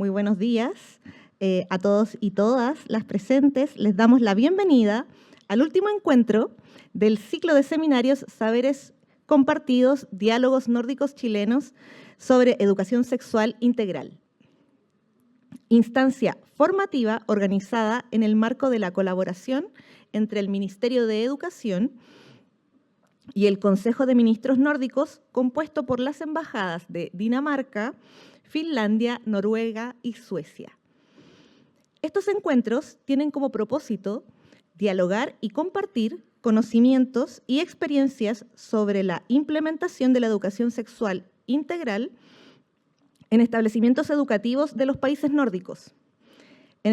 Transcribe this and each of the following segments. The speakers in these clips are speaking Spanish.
muy buenos días a todos y todas las presentes. Les damos la bienvenida al último encuentro del ciclo de seminarios Saberes Compartidos, Diálogos Nórdicos Chilenos sobre Educación Sexual Integral. Instancia formativa organizada en el marco de la colaboración entre el Ministerio de Educación y el Consejo de Ministros Nórdicos, compuesto por las embajadas de Dinamarca, Finlandia, Noruega y Suecia. Estos encuentros tienen como propósito dialogar y compartir conocimientos y experiencias sobre la implementación de la educación sexual integral en establecimientos educativos de los países nórdicos,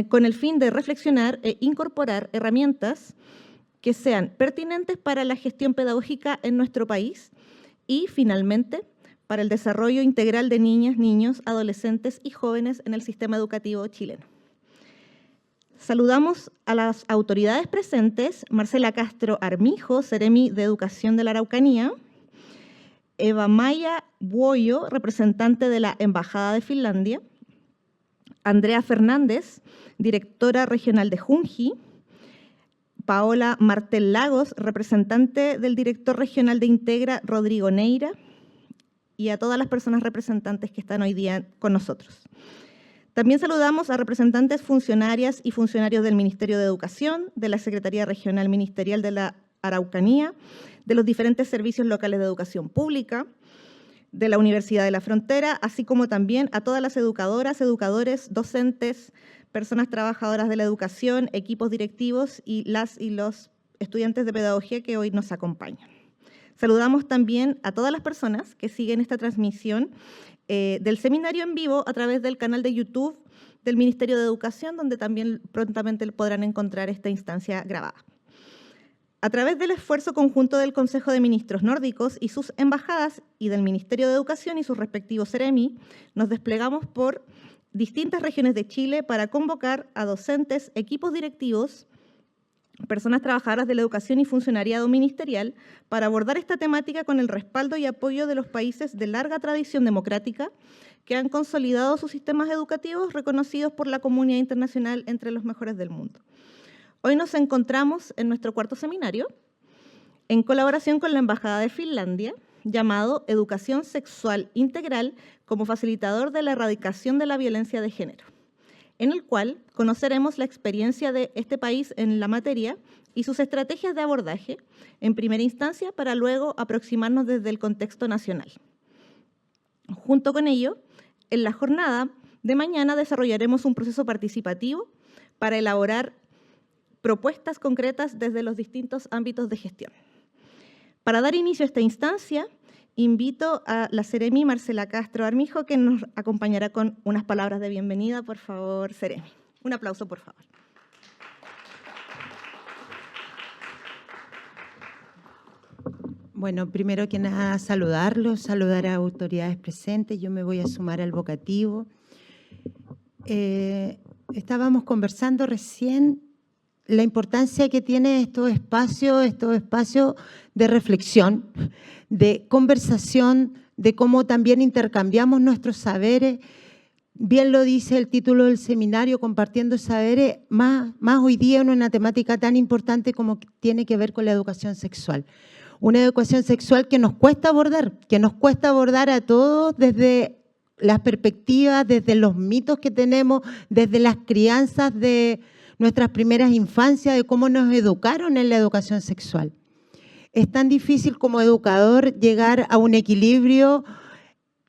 con el fin de reflexionar e incorporar herramientas que sean pertinentes para la gestión pedagógica en nuestro país y, finalmente, para el desarrollo integral de niñas, niños, adolescentes y jóvenes en el sistema educativo chileno. Saludamos a las autoridades presentes: Marcela Castro Armijo, Seremi de Educación de la Araucanía; Eva Maya Buoyo, representante de la Embajada de Finlandia; Andrea Fernández, directora regional de Junji; Paola Martel Lagos, representante del director regional de Integra, Rodrigo Neira, y a todas las personas representantes que están hoy día con nosotros. También saludamos a representantes funcionarias y funcionarios del Ministerio de Educación, de la Secretaría Regional Ministerial de la Araucanía, de los diferentes servicios locales de educación pública, de la Universidad de la Frontera, así como también a todas las educadoras, educadores, docentes, personas trabajadoras de la educación, equipos directivos y las y los estudiantes de pedagogía que hoy nos acompañan. Saludamos también a todas las personas que siguen esta transmisión del seminario en vivo a través del canal de YouTube del Ministerio de Educación, donde también prontamente podrán encontrar esta instancia grabada. A través del esfuerzo conjunto del Consejo de Ministros Nórdicos y sus embajadas y del Ministerio de Educación y sus respectivos CEREMI, nos desplegamos por distintas regiones de Chile para convocar a docentes, equipos directivos, personas trabajadoras de la educación y funcionariado ministerial para abordar esta temática con el respaldo y apoyo de los países de larga tradición democrática que han consolidado sus sistemas educativos reconocidos por la comunidad internacional entre los mejores del mundo. Hoy nos encontramos en nuestro cuarto seminario en colaboración con la Embajada de Finlandia, llamado Educación Sexual Integral como facilitador de la erradicación de la violencia de género, en el cual conoceremos la experiencia de este país en la materia y sus estrategias de abordaje en primera instancia para luego aproximarnos desde el contexto nacional. Junto con ello, en la jornada de mañana desarrollaremos un proceso participativo para elaborar propuestas concretas desde los distintos ámbitos de gestión. Para dar inicio a esta instancia, invito a la Seremi Marcela Castro Armijo, que nos acompañará con unas palabras de bienvenida. Por favor, Seremi. Un aplauso, por favor. Bueno, primero que nada, saludarlos, saludar a autoridades presentes. Yo me voy a sumar al vocativo. Estábamos conversando recién la importancia que tiene estos espacios de reflexión, de conversación, de cómo también intercambiamos nuestros saberes. Bien lo dice el título del seminario, Compartiendo Saberes, más hoy día en una temática tan importante como tiene que ver con la educación sexual. Una educación sexual que nos cuesta abordar a todos desde las perspectivas, desde los mitos que tenemos, desde las crianzas de nuestras primeras infancias, de cómo nos educaron en la educación sexual. Es tan difícil como educador llegar a un equilibrio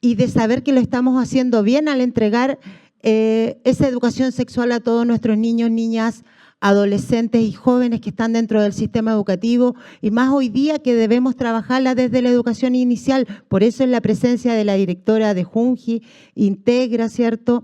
y de saber que lo estamos haciendo bien al entregar esa educación sexual a todos nuestros niños, niñas, adolescentes y jóvenes que están dentro del sistema educativo, y más hoy día que debemos trabajarla desde la educación inicial. Por eso es la presencia de la directora de Junji, Integra, ¿cierto?,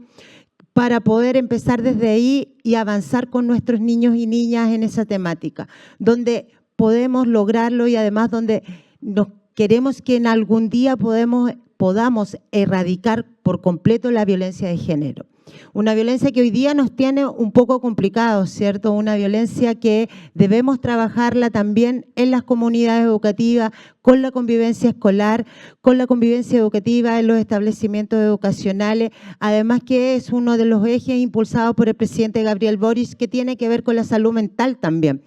para poder empezar desde ahí y avanzar con nuestros niños y niñas en esa temática, donde podemos lograrlo y además donde nos queremos que en algún día podamos erradicar por completo la violencia de género. Una violencia que hoy día nos tiene un poco complicados, ¿cierto? Una violencia que debemos trabajarla también en las comunidades educativas, con la convivencia escolar, con la convivencia educativa en los establecimientos educacionales, además que es uno de los ejes impulsados por el presidente Gabriel Boric, que tiene que ver con la salud mental también.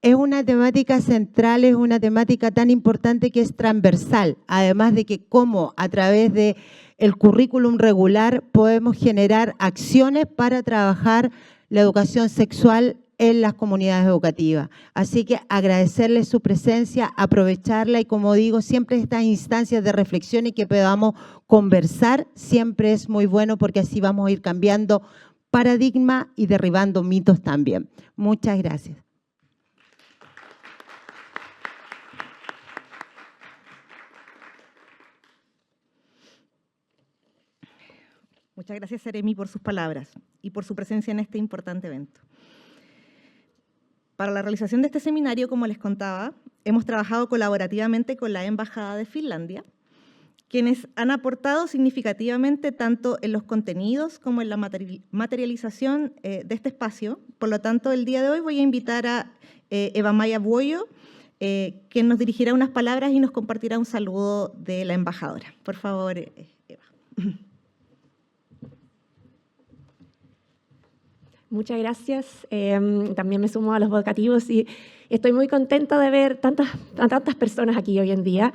Es una temática central, es una temática tan importante que es transversal, además de que cómo a través de el currículum regular podemos generar acciones para trabajar la educación sexual en las comunidades educativas. Así que agradecerles su presencia, aprovecharla y, como digo, siempre estas instancias de reflexión y que podamos conversar siempre es muy bueno, porque así vamos a ir cambiando paradigma y derribando mitos también. Muchas gracias. Muchas gracias, Seremi, por sus palabras y por su presencia en este importante evento. Para la realización de este seminario, como les contaba, hemos trabajado colaborativamente con la Embajada de Finlandia, quienes han aportado significativamente tanto en los contenidos como en la materialización de este espacio. Por lo tanto, el día de hoy voy a invitar a Eva-Maija Vuojo, quien nos dirigirá unas palabras y nos compartirá un saludo de la embajadora. Por favor, Eva. Muchas gracias. También me sumo a los vocativos y estoy muy contenta de ver a tantas personas aquí hoy en día.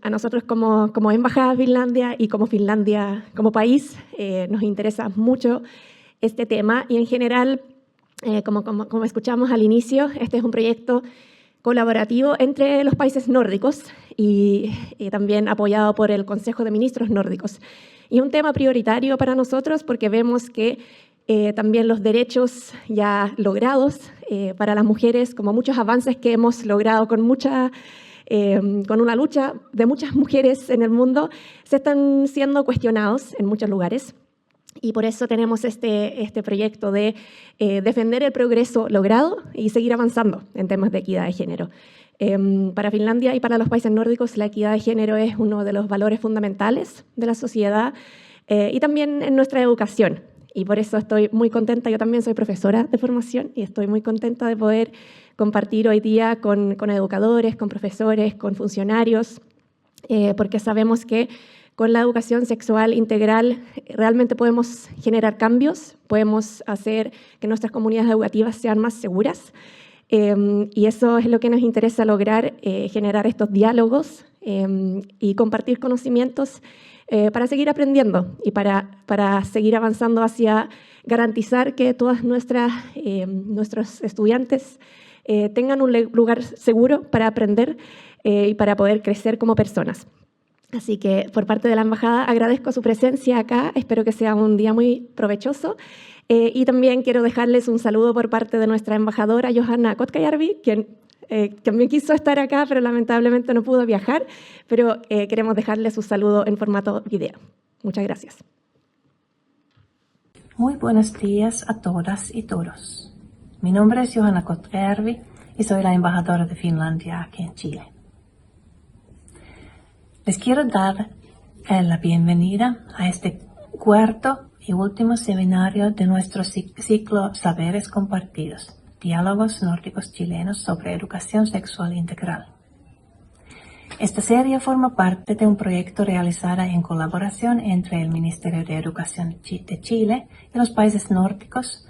A nosotros como Embajada de Finlandia y como Finlandia como país nos interesa mucho este tema y en general, como escuchamos al inicio, este es un proyecto colaborativo entre los países nórdicos y también apoyado por el Consejo de Ministros nórdicos. Y un tema prioritario para nosotros porque vemos que también los derechos ya logrados para las mujeres, como muchos avances que hemos logrado con una lucha de muchas mujeres en el mundo, se están siendo cuestionados en muchos lugares. Y por eso tenemos este proyecto de defender el progreso logrado y seguir avanzando en temas de equidad de género. Para Finlandia y para los países nórdicos, la equidad de género es uno de los valores fundamentales de la sociedad y también en nuestra educación. Y por eso estoy muy contenta, yo también soy profesora de formación y estoy muy contenta de poder compartir hoy día con educadores, con profesores, con funcionarios, porque sabemos que con la educación sexual integral realmente podemos generar cambios, podemos hacer que nuestras comunidades educativas sean más seguras y eso es lo que nos interesa lograr, generar estos diálogos y compartir conocimientos para seguir aprendiendo y para seguir avanzando hacia garantizar que todas nuestros estudiantes tengan un lugar seguro para aprender y para poder crecer como personas. Así que por parte de la Embajada agradezco su presencia acá, espero que sea un día muy provechoso y también quiero dejarles un saludo por parte de nuestra embajadora Johanna Kotkajärvi, quien también quiso estar acá, pero lamentablemente no pudo viajar, pero queremos dejarle su saludo en formato video. Muchas gracias. Muy buenos días a todas y todos. Mi nombre es Johanna Kotkajärvi y soy la embajadora de Finlandia aquí en Chile. Les quiero dar la bienvenida a este cuarto y último seminario de nuestro ciclo Saberes Compartidos. Diálogos nórdicos chilenos sobre educación sexual integral. Esta serie forma parte de un proyecto realizado en colaboración entre el Ministerio de Educación de Chile y los países nórdicos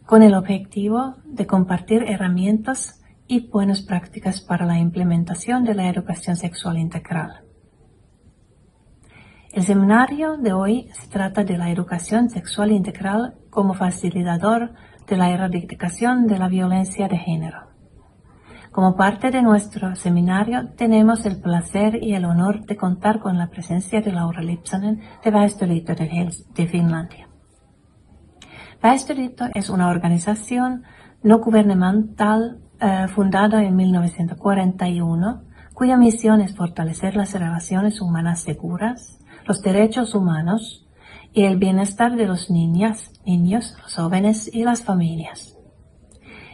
con el objetivo de compartir herramientas y buenas prácticas para la implementación de la educación sexual integral. El seminario de hoy se trata de la educación sexual integral como facilitador de la erradicación de la violencia de género. Como parte de nuestro seminario, tenemos el placer y el honor de contar con la presencia de Laura Lipsanen de Väestöliitto de Finlandia. Väestöliitto es una organización no gubernamental fundada en 1941, cuya misión es fortalecer las relaciones humanas seguras, los derechos humanos y el bienestar de los niños, los jóvenes y las familias.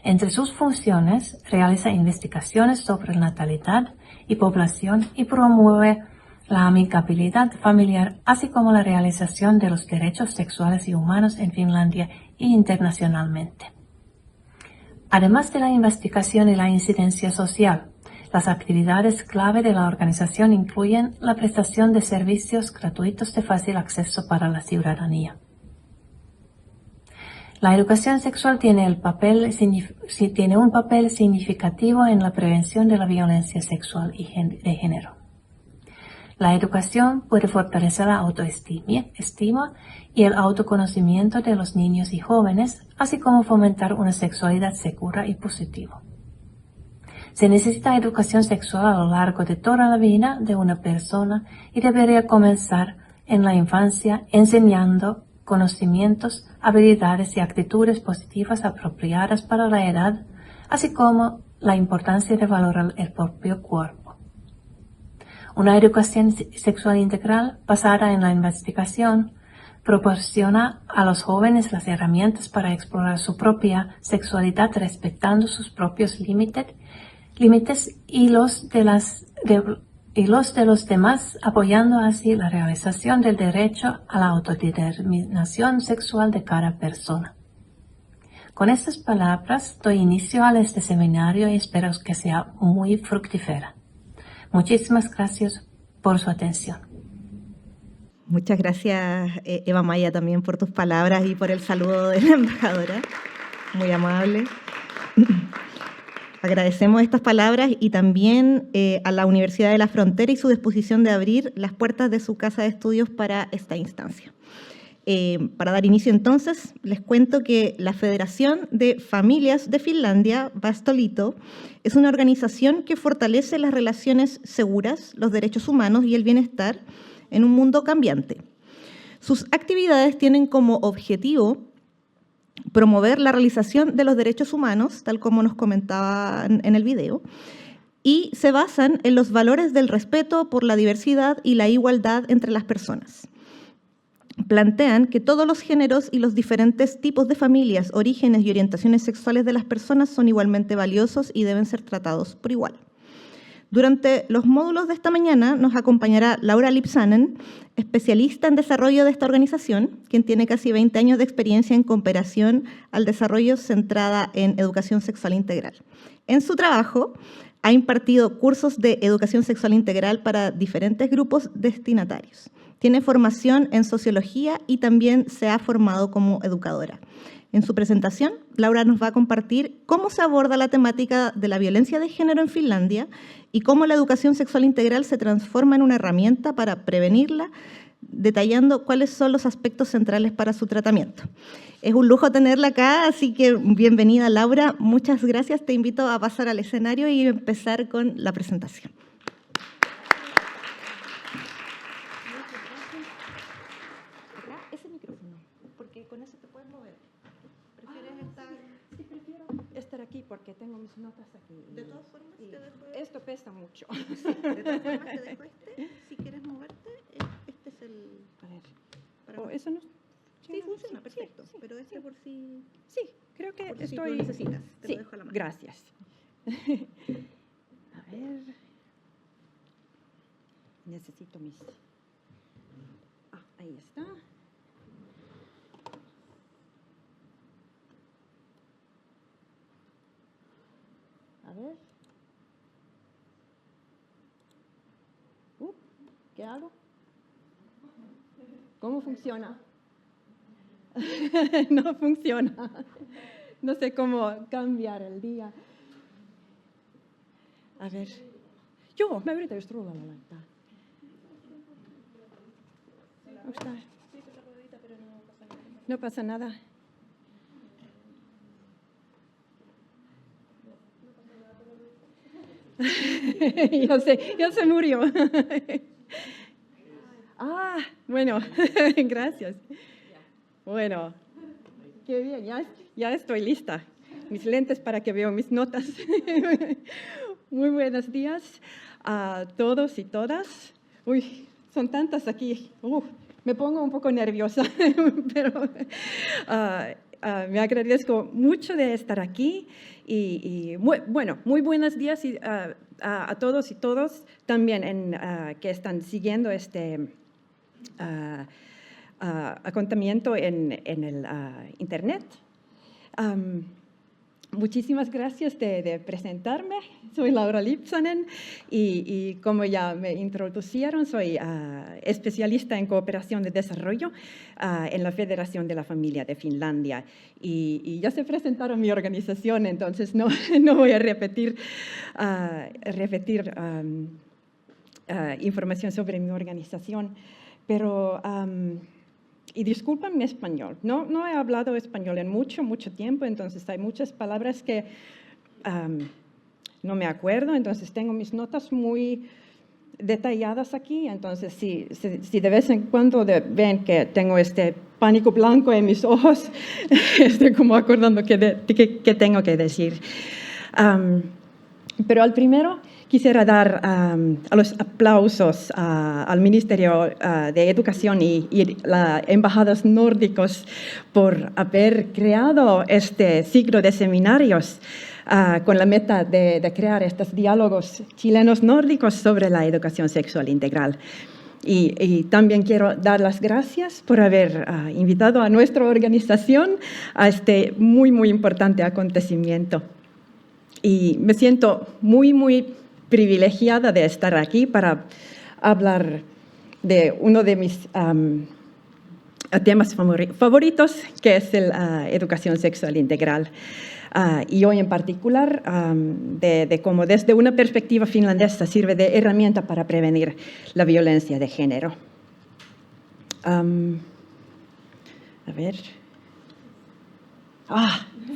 Entre sus funciones, realiza investigaciones sobre natalidad y población y promueve la amigabilidad familiar, así como la realización de los derechos sexuales y humanos en Finlandia e internacionalmente. Además de la investigación y la incidencia social, las actividades clave de la organización incluyen la prestación de servicios gratuitos de fácil acceso para la ciudadanía. La educación sexual tiene un papel significativo en la prevención de la violencia sexual y de género. La educación puede fortalecer la autoestima y el autoconocimiento de los niños y jóvenes, así como fomentar una sexualidad segura y positiva. Se necesita educación sexual a lo largo de toda la vida de una persona y debería comenzar en la infancia enseñando conocimientos, habilidades y actitudes positivas apropiadas para la edad, así como la importancia de valorar el propio cuerpo. Una educación sexual integral basada en la investigación proporciona a los jóvenes las herramientas para explorar su propia sexualidad respetando sus propios límites y los de los demás, apoyando así la realización del derecho a la autodeterminación sexual de cada persona. Con estas palabras doy inicio a este seminario y espero que sea muy fructífera. Muchísimas gracias por su atención. Muchas gracias, Eva Maya, también por tus palabras y por el saludo de la embajadora. Muy amable. Agradecemos estas palabras y también a la Universidad de la Frontera y su disposición de abrir las puertas de su casa de estudios para esta instancia. Para dar inicio entonces, les cuento que la Federación de Familias de Finlandia, Vastalito, es una organización que fortalece las relaciones seguras, los derechos humanos y el bienestar en un mundo cambiante. Sus actividades tienen como objetivo promover la realización de los derechos humanos, tal como nos comentaba en el video, y se basan en los valores del respeto por la diversidad y la igualdad entre las personas. Plantean que todos los géneros y los diferentes tipos de familias, orígenes y orientaciones sexuales de las personas son igualmente valiosos y deben ser tratados por igual. Durante los módulos de esta mañana nos acompañará Laura Lipsanen, especialista en desarrollo de esta organización, quien tiene casi 20 años de experiencia en cooperación al desarrollo centrada en educación sexual integral. En su trabajo ha impartido cursos de educación sexual integral para diferentes grupos destinatarios. Tiene formación en sociología y también se ha formado como educadora. En su presentación, Laura nos va a compartir cómo se aborda la temática de la violencia de género en Finlandia y cómo la educación sexual integral se transforma en una herramienta para prevenirla, detallando cuáles son los aspectos centrales para su tratamiento. Es un lujo tenerla acá, así que bienvenida, Laura. Muchas gracias. Te invito a pasar al escenario y empezar con la presentación. Ese micrófono, porque con eso te puedes mover. ¿Prefieres estar? Sí, prefiero estar aquí porque tengo mis notas aquí. De todas formas, te dejo Esto pesa mucho. Sí, de todas formas te dejo este. Si quieres moverte, este es el... A ver. para- Eso no. Sí, funciona, sí, perfecto. sí, pero este sí. por si... Sí, creo que Por si estoy. lo necesitas, te sí, lo dejo a la mano. gracias. A ver. Necesito mis. Ahí está. A ver. ¿Qué hago? ¿Cómo funciona? No funciona. No sé cómo cambiar el día. A ver. Joo, mä yritän just rullalla laittaa. Onks tää? No pasa nada. Ya se murió. Bueno, gracias. Bueno, qué bien, ya estoy lista. Mis lentes para que veo mis notas. Muy buenos días a todos y todas. Uy, son tantas aquí. Me pongo un poco nerviosa, pero me agradezco mucho de estar aquí y muy buenos días a todos y todas también que están siguiendo este acontamiento en el Internet. Muchísimas gracias de presentarme. Soy Laura Lipsanen y como ya me introducieron, soy especialista en cooperación de desarrollo en la Federación de la Familia de Finlandia. Y ya se presentaron mi organización, entonces no voy a repetir información sobre mi organización, pero... Y disculpen mi español, no he hablado español en mucho tiempo, entonces hay muchas palabras que no me acuerdo, entonces tengo mis notas muy detalladas aquí, entonces si de vez en cuando ven que tengo este pánico blanco en mis ojos, estoy como acordando qué tengo que decir. Pero al primero quisiera dar a los aplausos al Ministerio de Educación y las embajadas nórdicos por haber creado este ciclo de seminarios con la meta de crear estos diálogos chilenos nórdicos sobre la educación sexual integral. Y también quiero dar las gracias por haber invitado a nuestra organización a este muy importante acontecimiento. Y me siento muy privilegiada de estar aquí para hablar de uno de mis temas favoritos, que es la educación sexual integral. Y hoy en particular de cómo desde una perspectiva finlandesa sirve de herramienta para prevenir la violencia de género. A ver.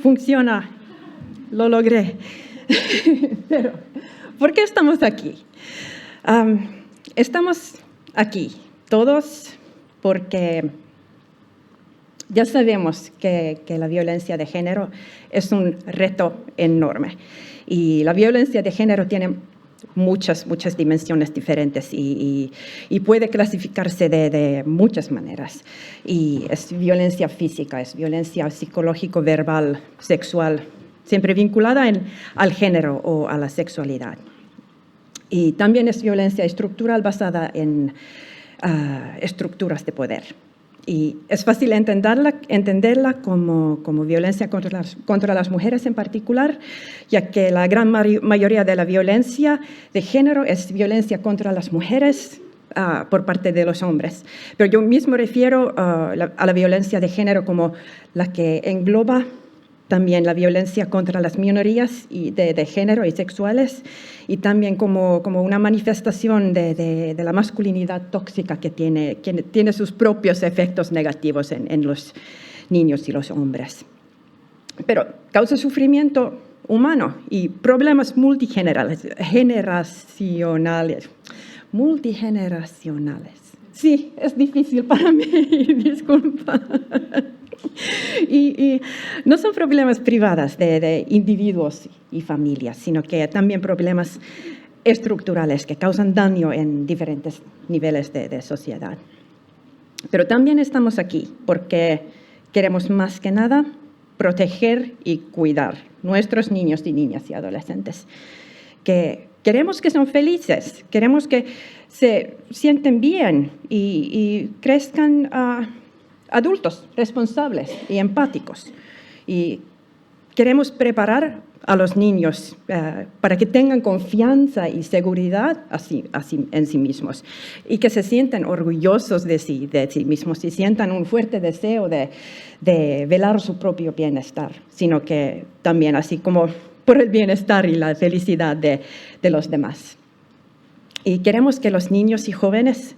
Funciona. Lo logré. Pero, ¿por qué estamos aquí? Estamos aquí todos porque ya sabemos que la violencia de género es un reto enorme. Y la violencia de género tiene muchas dimensiones diferentes y puede clasificarse de muchas maneras. Y es violencia física, es violencia psicológico, verbal, sexual, siempre vinculada al género o a la sexualidad. Y también es violencia estructural basada en estructuras de poder. Y es fácil entenderla como violencia contra las mujeres en particular, ya que la gran mayoría de la violencia de género es violencia contra las mujeres por parte de los hombres. Pero yo mismo refiero a la violencia de género como la que engloba también la violencia contra las minorías de género y sexuales, y también como una manifestación de la masculinidad tóxica que tiene sus propios efectos negativos en los niños y los hombres. Pero causa sufrimiento humano y problemas multigeneracionales. Sí, es difícil para mí, disculpa. Y no son problemas privados de individuos y familias, sino que también problemas estructurales que causan daño en diferentes niveles de sociedad. Pero también estamos aquí porque queremos más que nada proteger y cuidar nuestros niños y niñas y adolescentes. Queremos que sean felices, queremos que se sienten bien y crezcan adultos responsables y empáticos. Y queremos preparar a los niños para que tengan confianza y seguridad en sí mismos y que se sientan orgullosos de sí mismos y sientan un fuerte deseo de velar su propio bienestar, sino que también así como por el bienestar y la felicidad de los demás. Y queremos que los niños y jóvenes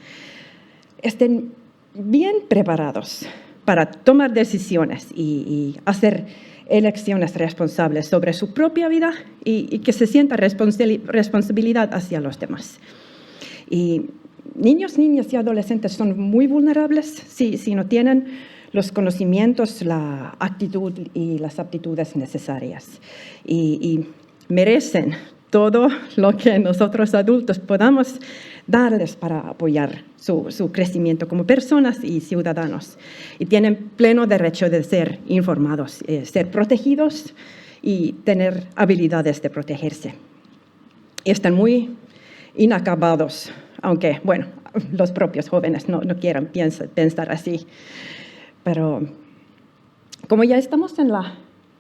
estén bien preparados para tomar decisiones y hacer elecciones responsables sobre su propia vida y que se sienta responsabilidad hacia los demás. Y niños, niñas y adolescentes son muy vulnerables si no tienen los conocimientos, la actitud y las aptitudes necesarias. Y merecen todo lo que nosotros adultos podamos darles para apoyar su crecimiento como personas y ciudadanos. Y tienen pleno derecho de ser informados, ser protegidos y tener habilidades de protegerse. Y están muy inacabados, aunque, bueno, los propios jóvenes no quieran pensar así. Pero como ya estamos en la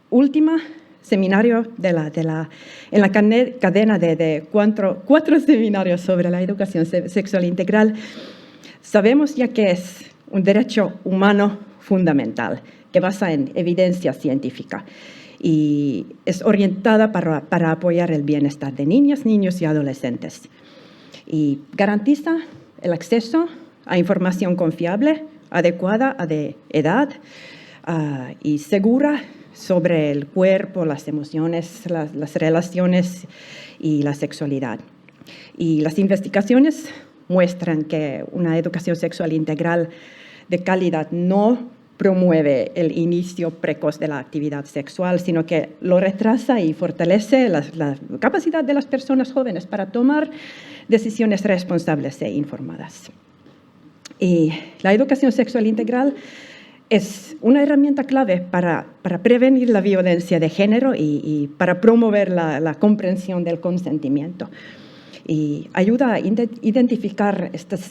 última seminario en la cadena de cuatro seminarios sobre la educación sexual integral, sabemos ya que es un derecho humano fundamental que basa en evidencia científica y es orientada para apoyar el bienestar de niñas, niños y adolescentes. Y garantiza el acceso a información confiable, adecuada a de edad y segura sobre el cuerpo, las emociones, las relaciones y la sexualidad. Y las investigaciones muestran que una educación sexual integral de calidad no promueve el inicio precoz de la actividad sexual, sino que lo retrasa y fortalece la capacidad de las personas jóvenes para tomar decisiones responsables e informadas. Y la educación sexual integral es una herramienta clave para prevenir la violencia de género y para promover la comprensión del consentimiento. Y ayuda a identificar estas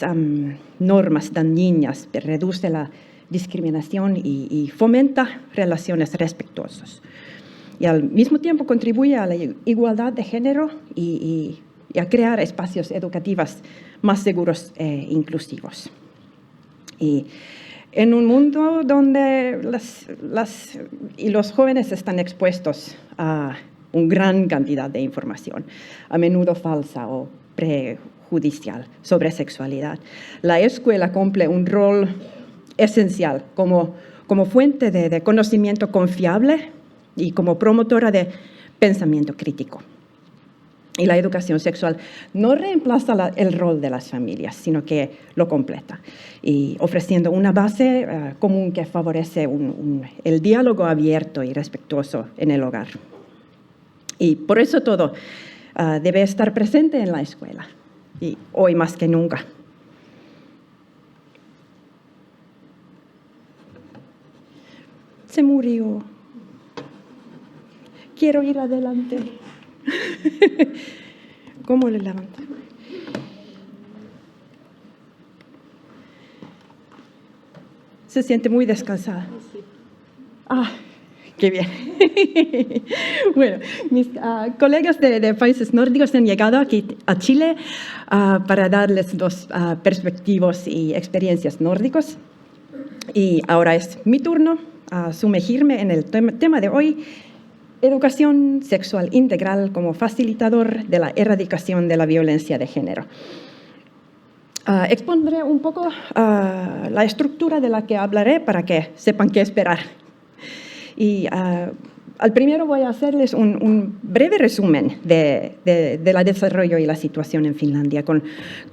normas dañinas, reduce la discriminación y fomenta relaciones respetuosas. Y al mismo tiempo contribuye a la igualdad de género y a crear espacios educativos más seguros e inclusivos. Y en un mundo donde los jóvenes están expuestos a una gran cantidad de información, a menudo falsa o prejudicial sobre sexualidad, la escuela cumple un rol esencial como fuente de conocimiento confiable y como promotora de pensamiento crítico. Y la educación sexual no reemplaza el rol de las familias, sino que lo completa, y ofreciendo una base común que favorece el diálogo abierto y respetuoso en el hogar. Y por eso todo debe estar presente en la escuela, y hoy más que nunca. Se murió. Quiero ir adelante. ¿Cómo le levanto? Se siente muy descansada. Ah, qué bien. Bueno, mis colegas de países nórdicos han llegado aquí a Chile para darles dos perspectivas y experiencias nórdicos. Y ahora es mi turno a sumergirme en el tema de hoy: educación sexual integral como facilitador de la erradicación de la violencia de género. Expondré un poco la estructura de la que hablaré para que sepan qué esperar. Y al primero voy a hacerles un breve resumen del desarrollo y la situación en Finlandia con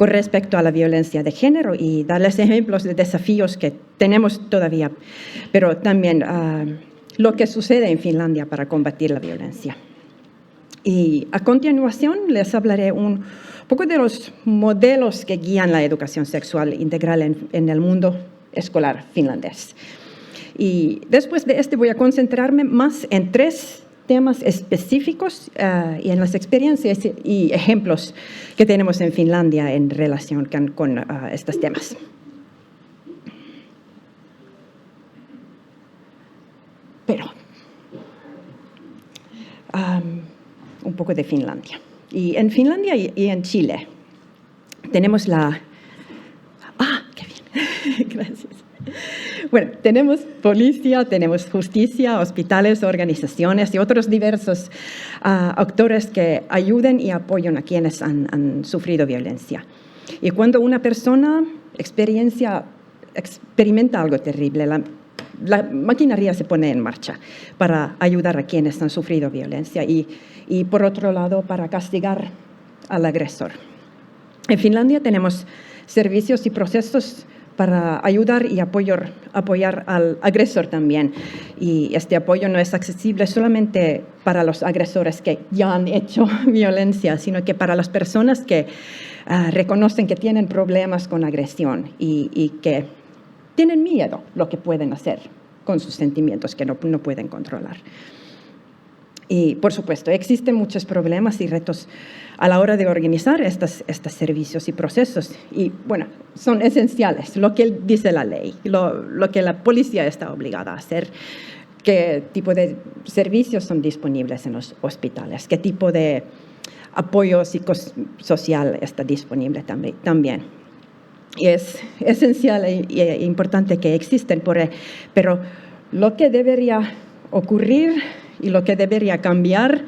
respecto a la violencia de género y darles ejemplos de desafíos que tenemos todavía, pero también lo que sucede en Finlandia para combatir la violencia. Y a continuación les hablaré un poco de los modelos que guían la educación sexual integral en el mundo escolar finlandés. Y después de este voy a concentrarme más en 3 temas específicos y en las experiencias y ejemplos que tenemos en Finlandia en relación con estos temas. Pero un poco de Finlandia. Y en Finlandia y en Chile tenemos la... ¡Qué bien! Gracias. Bueno, tenemos policía, tenemos justicia, hospitales, organizaciones y otros diversos actores que ayudan y apoyan a quienes han sufrido violencia. Y cuando una persona experimenta algo terrible, la maquinaria se pone en marcha para ayudar a quienes han sufrido violencia y por otro lado, para castigar al agresor. En Finlandia tenemos servicios y procesos para ayudar y apoyar al agresor también. Y este apoyo no es accesible solamente para los agresores que ya han hecho violencia, sino que para las personas que reconocen que tienen problemas con agresión y que tienen miedo lo que pueden hacer con sus sentimientos que no pueden controlar. Y, por supuesto, existen muchos problemas y retos a la hora de organizar estos servicios y procesos. Y, bueno, son esenciales, lo que dice la ley, lo que la policía está obligada a hacer, qué tipo de servicios son disponibles en los hospitales, qué tipo de apoyo psicosocial está disponible también. Y es esencial e importante que existen, pero lo que debería ocurrir y lo que debería cambiar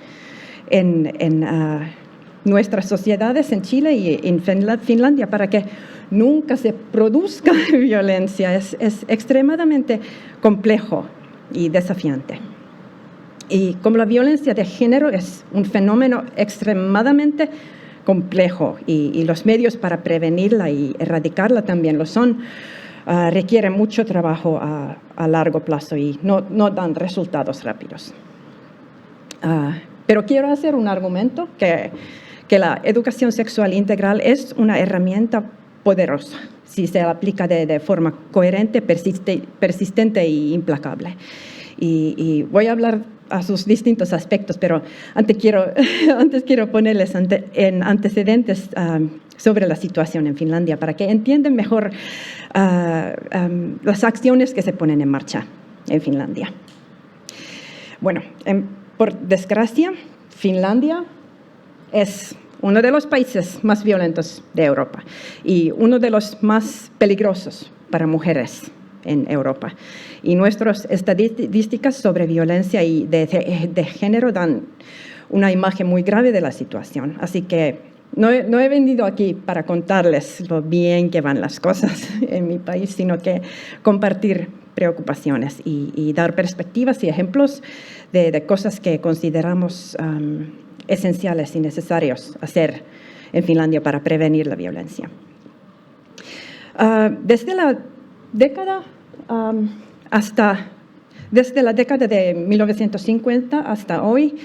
en nuestras sociedades en Chile y en Finlandia para que nunca se produzca violencia es extremadamente complejo y desafiante. Y como la violencia de género es un fenómeno extremadamente complejo y los medios para prevenirla y erradicarla también lo son, requieren mucho trabajo a largo plazo y no dan resultados rápidos. Pero quiero hacer un argumento que la educación sexual integral es una herramienta poderosa si se aplica de forma coherente, persistente e implacable. Y voy a hablar a sus distintos aspectos, pero antes quiero ponerles en antecedentes sobre la situación en Finlandia para que entiendan mejor las acciones que se ponen en marcha en Finlandia. Bueno, por desgracia, Finlandia es uno de los países más violentos de Europa y uno de los más peligrosos para mujeres en Europa. Y nuestras estadísticas sobre violencia y de género dan una imagen muy grave de la situación. Así que no he venido aquí para contarles lo bien que van las cosas en mi país, sino que compartir preocupaciones y dar perspectivas y ejemplos de cosas que consideramos esenciales y necesarios hacer en Finlandia para prevenir la violencia. Desde la década de 1950 hasta hoy,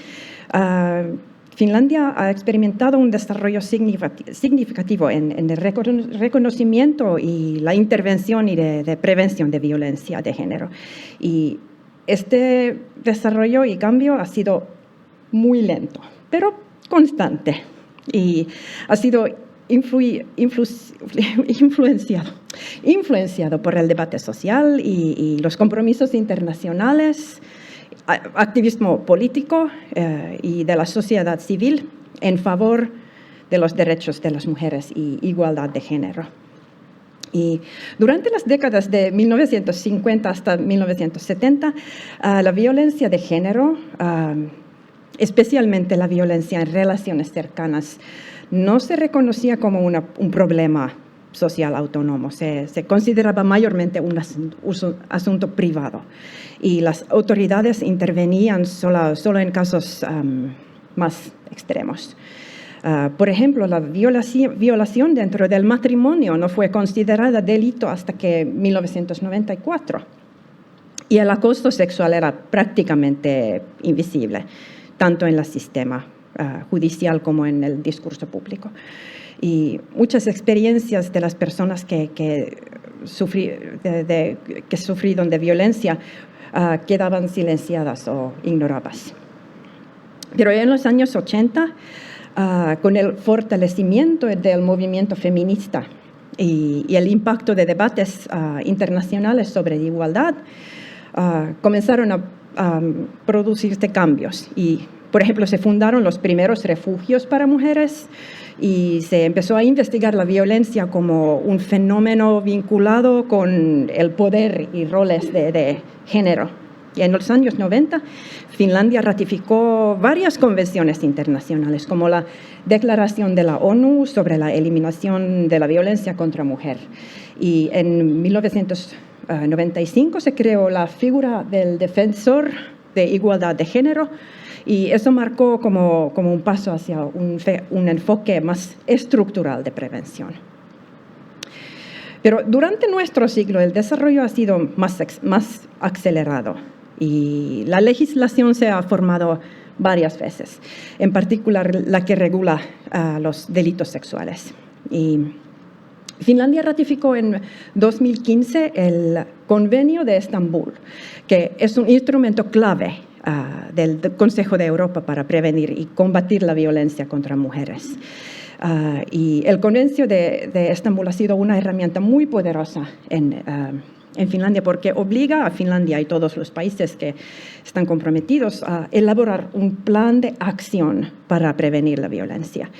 Finlandia ha experimentado un desarrollo significativo en el reconocimiento y la intervención y de prevención de violencia de género. Y este desarrollo y cambio ha sido muy lento, pero constante. Y ha sido influenciado por el debate social y los compromisos internacionales, activismo político y de la sociedad civil en favor de los derechos de las mujeres y igualdad de género. Y durante las décadas de 1950 hasta 1970, la violencia de género, especialmente la violencia en relaciones cercanas, no se reconocía como un problema social autónomo, se consideraba mayormente un asunto privado y las autoridades intervenían solo en casos más extremos. Por ejemplo, la violación dentro del matrimonio no fue considerada delito hasta que 1994 y el acoso sexual era prácticamente invisible, tanto en el sistema judicial como en el discurso público. Y muchas experiencias de las personas que sufrieron de violencia quedaban silenciadas o ignoradas. Pero en los años 80, con el fortalecimiento del movimiento feminista y el impacto de debates internacionales sobre igualdad, comenzaron a producirse cambios. Y, por ejemplo, se fundaron los primeros refugios para mujeres y se empezó a investigar la violencia como un fenómeno vinculado con el poder y roles de género. Y en los años 90, Finlandia ratificó varias convenciones internacionales, como la Declaración de la ONU sobre la eliminación de la violencia contra mujer. Y en 1995 se creó la figura del defensor de igualdad de género, y eso marcó como un paso hacia un enfoque más estructural de prevención. Pero durante nuestro siglo el desarrollo ha sido más acelerado y la legislación se ha formado varias veces, en particular la que regula los delitos sexuales. Y Finlandia ratificó en 2015 el Convenio de Estambul, que es un instrumento clave del Consejo de Europa para prevenir y combatir la violencia contra mujeres. Y el Convenio de Estambul ha sido una herramienta muy poderosa en Finlandia porque obliga a Finlandia y todos los países que están comprometidos a elaborar un plan de acción para prevenir la violencia.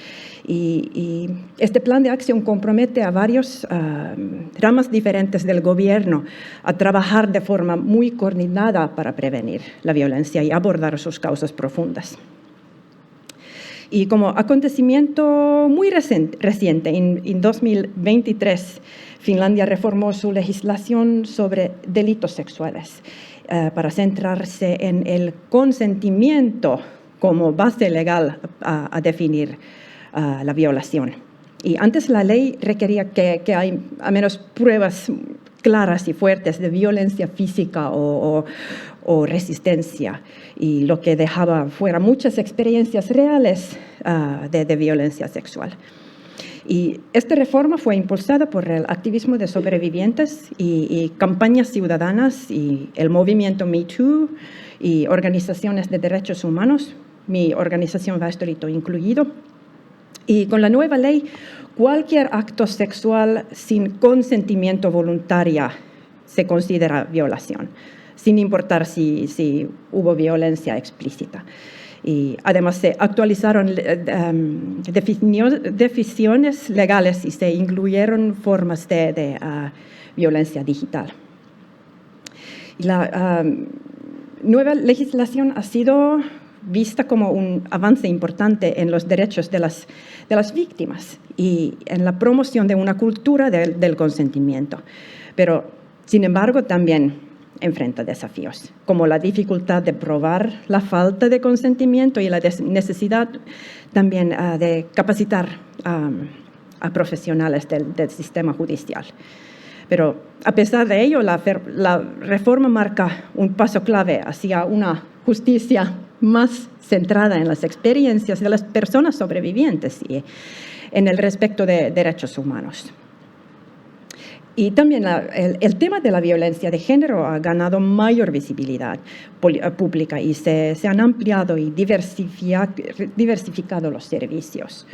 Y este plan de acción compromete a varias ramas diferentes del gobierno a trabajar de forma muy coordinada para prevenir la violencia y abordar sus causas profundas. Y como acontecimiento muy reciente, en 2023, Finlandia reformó su legislación sobre delitos sexuales para centrarse en el consentimiento como base legal a definir la violación. Y antes la ley requería que hay al menos pruebas claras y fuertes de violencia física o resistencia, y lo que dejaba fuera muchas experiencias reales de violencia sexual. Y esta reforma fue impulsada por el activismo de sobrevivientes y campañas ciudadanas y el movimiento Me Too y organizaciones de derechos humanos, mi organización Väestöliitto incluido. Y con la nueva ley, cualquier acto sexual sin consentimiento voluntario se considera violación, sin importar si hubo violencia explícita. Y además se actualizaron definiciones legales y se incluyeron formas de violencia digital. Y la nueva legislación ha sido vista como un avance importante en los derechos de las víctimas y en la promoción de una cultura del consentimiento. Pero, sin embargo, también enfrenta desafíos, como la dificultad de probar la falta de consentimiento y la necesidad también de capacitar a profesionales del sistema judicial. Pero, a pesar de ello, la reforma marca un paso clave hacia una justicia más centrada en las experiencias de las personas sobrevivientes y en el respeto de derechos humanos. Y también el tema de la violencia de género ha ganado mayor visibilidad pública y se han ampliado y diversificado los servicios.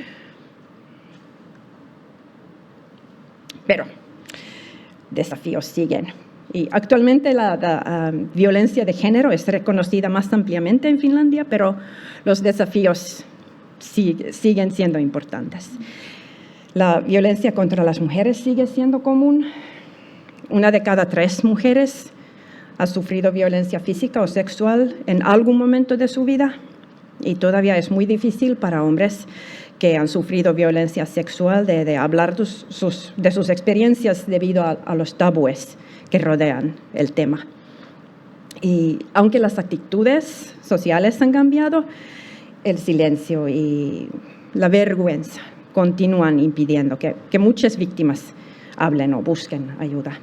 Pero desafíos siguen. Y actualmente la violencia de género es reconocida más ampliamente en Finlandia, pero los desafíos siguen siendo importantes. La violencia contra las mujeres sigue siendo común. 1 de cada 3 mujeres ha sufrido violencia física o sexual en algún momento de su vida, y todavía es muy difícil para hombres que han sufrido violencia sexual de hablar de sus experiencias debido a los tabúes que rodean el tema. Y aunque las actitudes sociales han cambiado, el silencio y la vergüenza continúan impidiendo que muchas víctimas hablen o busquen ayuda.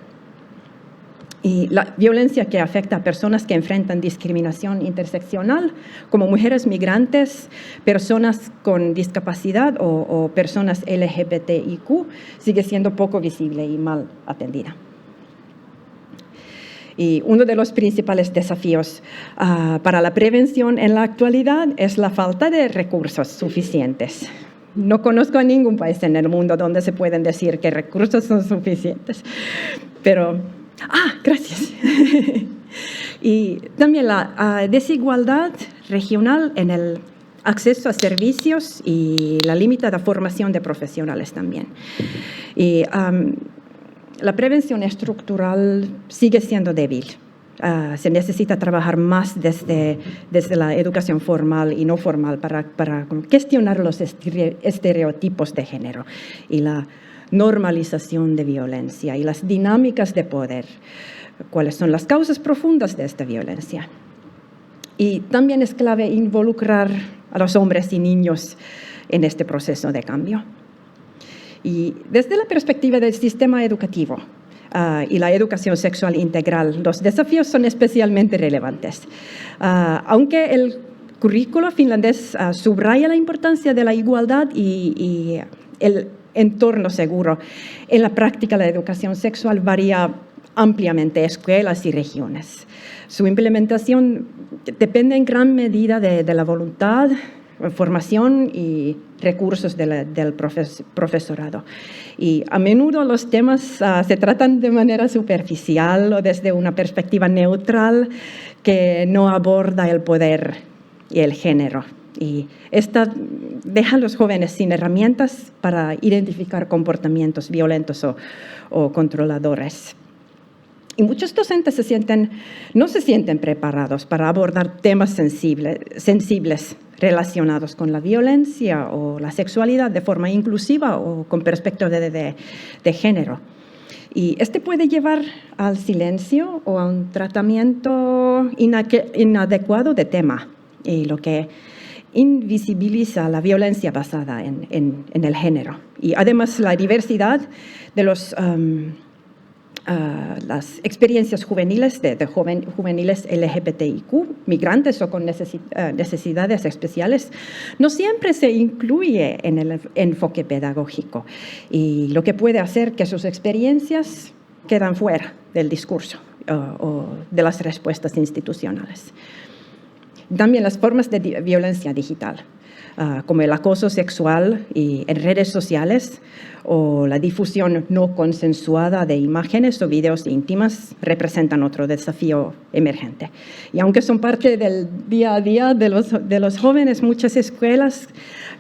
Y la violencia que afecta a personas que enfrentan discriminación interseccional, como mujeres migrantes, personas con discapacidad o personas LGBTIQ, sigue siendo poco visible y mal atendida. Y uno de los principales desafíos para la prevención en la actualidad es la falta de recursos suficientes. No conozco a ningún país en el mundo donde se pueden decir que recursos son suficientes. Pero, gracias. Y también la desigualdad regional en el acceso a servicios y la limitada formación de profesionales también. Y la prevención estructural sigue siendo débil. Se necesita trabajar más desde la educación formal y no formal para cuestionar los estereotipos de género y la normalización de violencia y las dinámicas de poder. ¿Cuáles son las causas profundas de esta violencia? Y también es clave involucrar a los hombres y niños en este proceso de cambio. Y desde la perspectiva del sistema educativo y la educación sexual integral, los desafíos son especialmente relevantes. Aunque el currículo finlandés subraya la importancia de la igualdad y el entorno seguro. En la práctica, la educación sexual varía ampliamente escuelas y regiones. Su implementación depende en gran medida de la voluntad, formación y recursos del profesorado. Y a menudo los temas se tratan de manera superficial o desde una perspectiva neutral que no aborda el poder y el género. Y esta deja a los jóvenes sin herramientas para identificar comportamientos violentos o controladores. Y muchos docentes no se sienten preparados para abordar temas sensibles relacionados con la violencia o la sexualidad de forma inclusiva o con perspectiva de género. Y este puede llevar al silencio o a un tratamiento inadecuado de tema, y lo que invisibiliza la violencia basada en el género. Y además la diversidad de las experiencias juveniles de juveniles LGBTIQ, migrantes o con necesidades especiales, no siempre se incluye en el enfoque pedagógico, y lo que puede hacer que sus experiencias quedan fuera del discurso o de las respuestas institucionales. También las formas de violencia digital, como el acoso sexual y en redes sociales o la difusión no consensuada de imágenes o videos íntimas, representan otro desafío emergente. Y aunque son parte del día a día de los jóvenes, muchas escuelas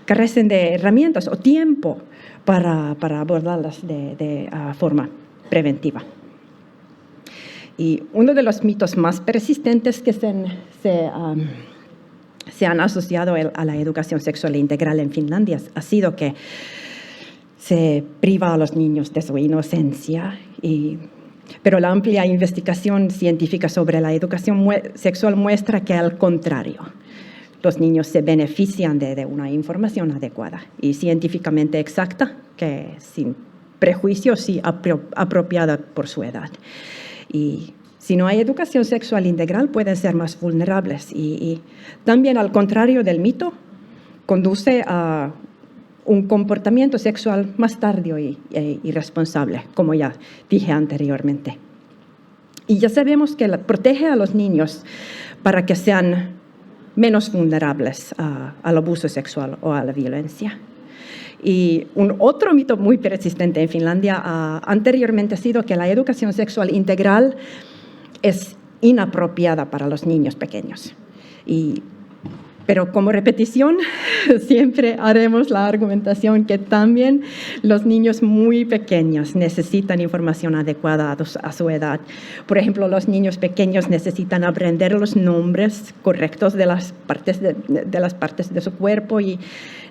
carecen de herramientas o tiempo para abordarlas de forma preventiva. Y uno de los mitos más persistentes que se han asociado a la educación sexual integral en Finlandia ha sido que se priva a los niños de su inocencia, pero la amplia investigación científica sobre la educación sexual muestra que al contrario, los niños se benefician de una información adecuada y científicamente exacta, que sin prejuicios y apropiada por su edad. Y si no hay educación sexual integral, pueden ser más vulnerables. Y también, al contrario del mito, conduce a un comportamiento sexual más tardío y irresponsable, como ya dije anteriormente. Y ya sabemos que protege a los niños para que sean menos vulnerables al abuso sexual o a la violencia. Y otro mito muy persistente en Finlandia anteriormente ha sido que la educación sexual integral es inapropiada para los niños pequeños. Pero como repetición, siempre haremos la argumentación que también los niños muy pequeños necesitan información adecuada a su edad. Por ejemplo, los niños pequeños necesitan aprender los nombres correctos de las partes de su cuerpo y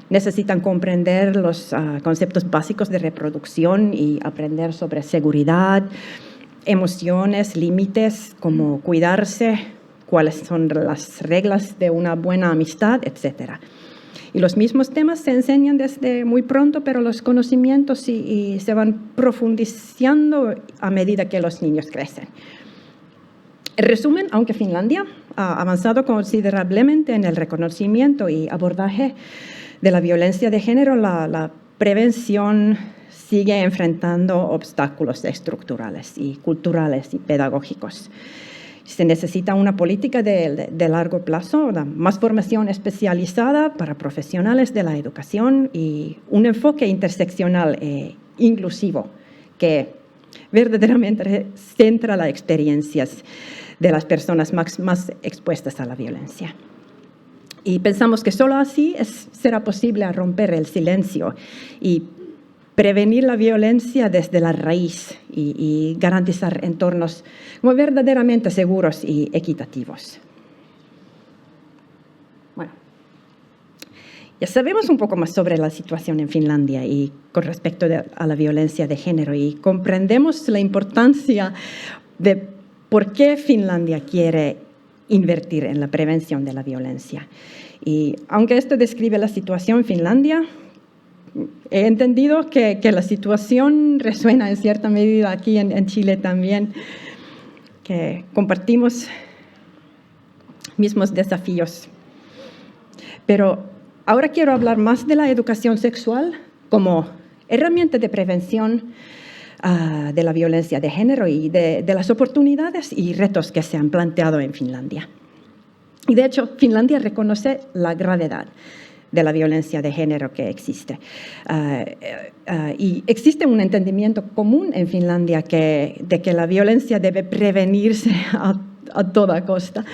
necesitan comprender los conceptos básicos de reproducción y aprender sobre seguridad, emociones, límites, cómo cuidarse, cuáles son las reglas de una buena amistad, etc. Y los mismos temas se enseñan desde muy pronto, pero los conocimientos y se van profundizando a medida que los niños crecen. En resumen, aunque Finlandia ha avanzado considerablemente en el reconocimiento y abordaje de la violencia de género, la prevención sigue enfrentando obstáculos estructurales y culturales y pedagógicos. Se necesita una política de largo plazo, más formación especializada para profesionales de la educación y un enfoque interseccional e inclusivo que verdaderamente centra las experiencias de las personas más expuestas a la violencia. Y pensamos que solo así será posible romper el silencio y prevenir la violencia desde la raíz y garantizar entornos verdaderamente seguros y equitativos. Bueno, ya sabemos un poco más sobre la situación en Finlandia y con respecto a la violencia de género, y comprendemos la importancia de por qué Finlandia quiere invertir en la prevención de la violencia. Y aunque esto describe la situación en Finlandia, he entendido que la situación resuena en cierta medida aquí en Chile también, que compartimos mismos desafíos. Pero ahora quiero hablar más de la educación sexual como herramienta de prevención de la violencia de género y de las oportunidades y retos que se han planteado en Finlandia. Y de hecho, Finlandia reconoce la gravedad de la violencia de género que existe. Y existe un entendimiento común en Finlandia de que la violencia debe prevenirse a toda costa.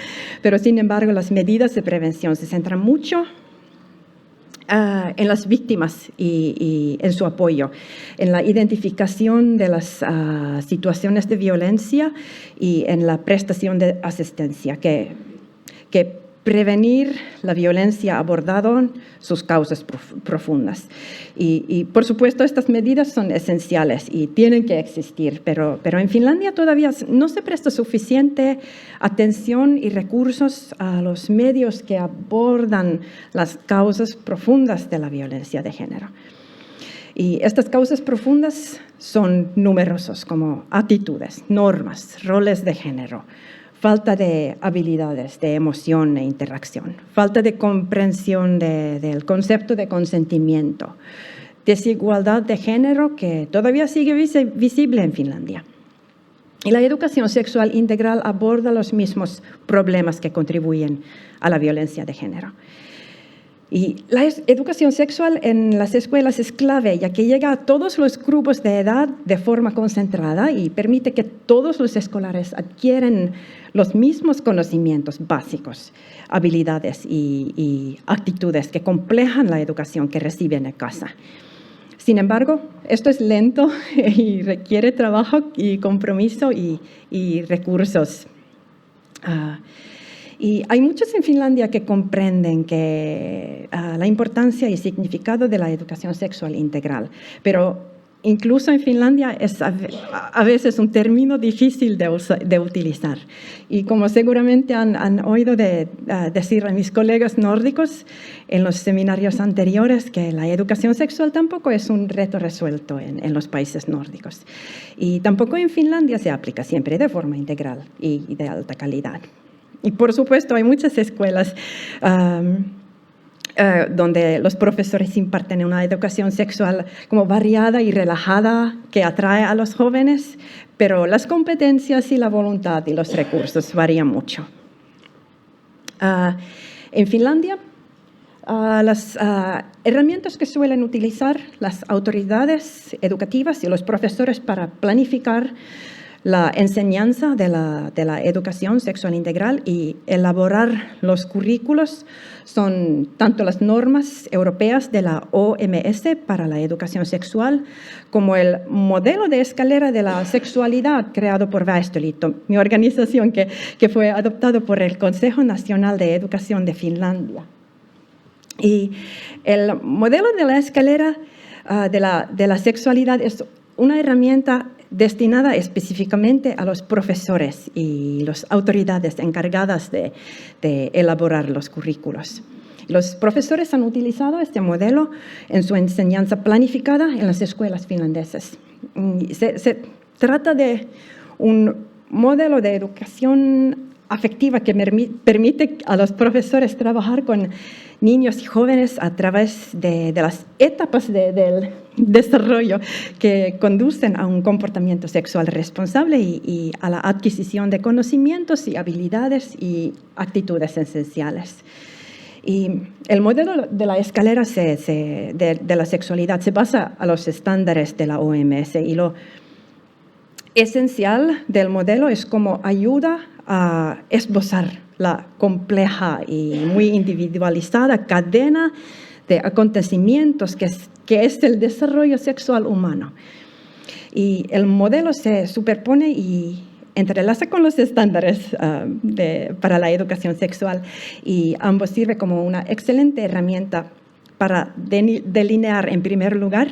Pero, sin embargo, las medidas de prevención se centran mucho en las víctimas y en su apoyo, en la identificación de las situaciones de violencia y en la prestación de asistencia, que prevenir la violencia abordando sus causas profundas. Y, por supuesto, estas medidas son esenciales y tienen que existir, pero en Finlandia todavía no se presta suficiente atención y recursos a los medios que abordan las causas profundas de la violencia de género. Y estas causas profundas son numerosas, como actitudes, normas, roles de género, falta de habilidades de emoción e interacción, falta de comprensión del concepto de consentimiento, desigualdad de género que todavía sigue visible en Finlandia. Y la educación sexual integral aborda los mismos problemas que contribuyen a la violencia de género. Y la educación sexual en las escuelas es clave, ya que llega a todos los grupos de edad de forma concentrada y permite que todos los escolares adquieren los mismos conocimientos básicos, habilidades y actitudes que complejan la educación que reciben en casa. Sin embargo, esto es lento y requiere trabajo y compromiso y recursos. Y hay muchos en Finlandia que comprenden que la importancia y significado de la educación sexual integral, pero incluso en Finlandia es a veces un término difícil de utilizar. Y como seguramente han oído decir a mis colegas nórdicos en los seminarios anteriores, que la educación sexual tampoco es un reto resuelto en los países nórdicos. Y tampoco en Finlandia se aplica siempre de forma integral y de alta calidad. Y por supuesto hay muchas escuelas donde los profesores imparten una educación sexual como variada y relajada que atrae a los jóvenes, pero las competencias y la voluntad y los recursos varían mucho. En Finlandia, las herramientas que suelen utilizar las autoridades educativas y los profesores para planificar la enseñanza de la educación sexual integral y elaborar los currículos son tanto las normas europeas de la OMS para la educación sexual como el modelo de escalera de la sexualidad creado por Väestöliitto, mi organización que fue adoptado por el Consejo Nacional de Educación de Finlandia. Y el modelo de la escalera de la sexualidad es una herramienta destinada específicamente a los profesores y las autoridades encargadas de elaborar los currículos. Los profesores han utilizado este modelo en su enseñanza planificada en las escuelas finlandesas. Se trata de un modelo de educación afectiva que permite a los profesores trabajar con niños y jóvenes a través de las etapas del desarrollo que conducen a un comportamiento sexual responsable y a la adquisición de conocimientos y habilidades y actitudes esenciales. Y el modelo de la escalera de la sexualidad se basa a los estándares de la OMS y lo esencial del modelo es cómo ayuda a esbozar la compleja y muy individualizada cadena de acontecimientos que es el desarrollo sexual humano. Y el modelo se superpone y entrelaza con los estándares para la educación sexual y ambos sirven como una excelente herramienta para delinear en primer lugar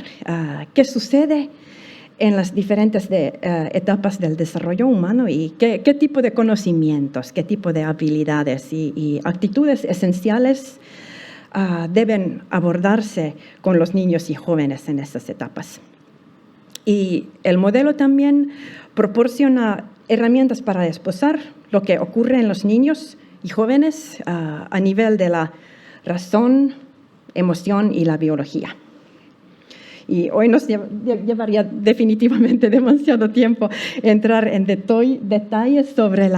qué sucede en las diferentes etapas del desarrollo humano y qué tipo de conocimientos, qué tipo de habilidades y actitudes esenciales deben abordarse con los niños y jóvenes en estas etapas. Y el modelo también proporciona herramientas para esbozar lo que ocurre en los niños y jóvenes a nivel de la razón, emoción y la biología. Y hoy nos llevaría definitivamente demasiado tiempo entrar en detalles sobre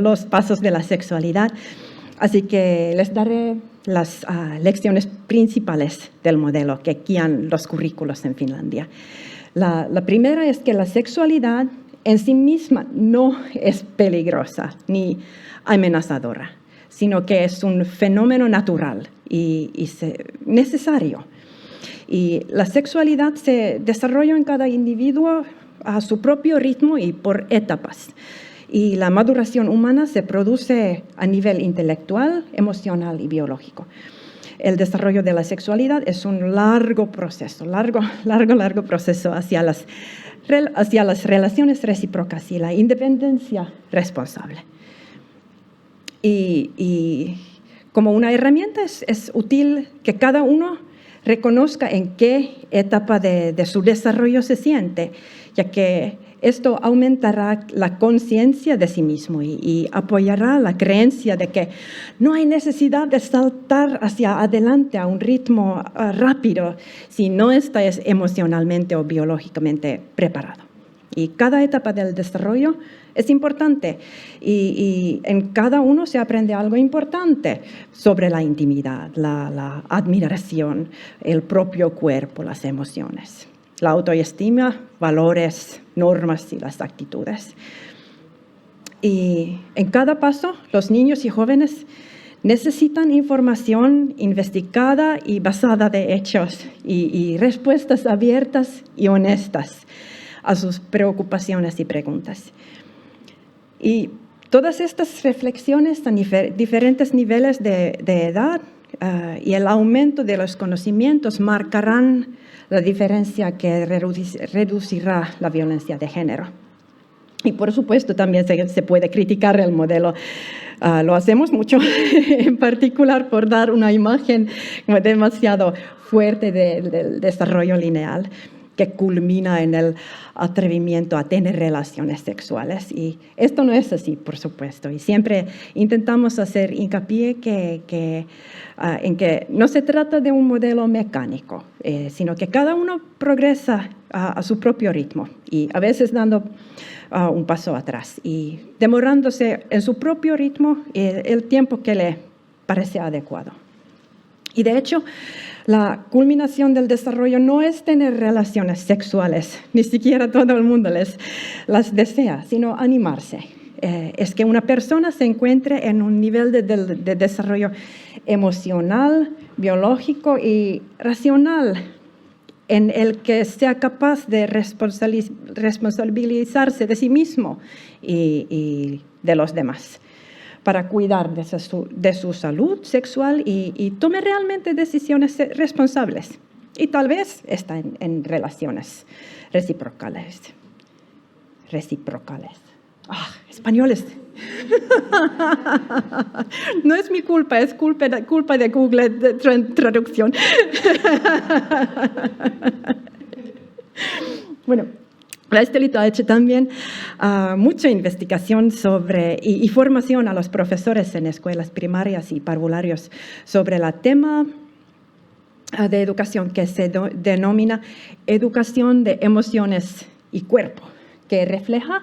los pasos de la sexualidad. Así que les daré las lecciones principales del modelo que guían los currículos en Finlandia. La primera es que la sexualidad en sí misma no es peligrosa ni amenazadora, sino que es un fenómeno natural y necesario. Y la sexualidad se desarrolla en cada individuo a su propio ritmo y por etapas. Y la maduración humana se produce a nivel intelectual, emocional y biológico. El desarrollo de la sexualidad es un largo proceso, largo proceso hacia las relaciones recíprocas y la independencia responsable. Y como una herramienta es útil que cada uno reconozca en qué etapa de su desarrollo se siente, ya que esto aumentará la conciencia de sí mismo y apoyará la creencia de que no hay necesidad de saltar hacia adelante a un ritmo rápido si no estás emocionalmente o biológicamente preparado. Y cada etapa del desarrollo es importante y en cada uno se aprende algo importante sobre la intimidad, la admiración, el propio cuerpo, las emociones, la autoestima, valores, normas y las actitudes. Y en cada paso, los niños y jóvenes necesitan información investigada y basada de hechos y respuestas abiertas y honestas a sus preocupaciones y preguntas. Y todas estas reflexiones a diferentes niveles de edad y el aumento de los conocimientos marcarán la diferencia que reducirá la violencia de género. Y por supuesto también se puede criticar el modelo. Lo hacemos mucho, en particular por dar una imagen demasiado fuerte del desarrollo lineal que culmina en el atrevimiento a tener relaciones sexuales. Y esto no es así, por supuesto. Y siempre intentamos hacer hincapié en que no se trata de un modelo mecánico, sino que cada uno progresa a su propio ritmo y a veces dando un paso atrás y demorándose en su propio ritmo el tiempo que le parece adecuado. Y de hecho, la culminación del desarrollo no es tener relaciones sexuales, ni siquiera todo el mundo las desea, sino animarse. Es que una persona se encuentre en un nivel de desarrollo emocional, biológico y racional en el que sea capaz de responsabilizarse de sí mismo y de los demás, para cuidar de su salud sexual y tome realmente decisiones responsables. Y tal vez está en relaciones recíprocas. Españoles. No es mi culpa, es culpa de Google Traducción. Bueno. La Estelito ha hecho también mucha investigación sobre y formación a los profesores en escuelas primarias y parvularios sobre el tema de educación que se denomina educación de emociones y cuerpo, que refleja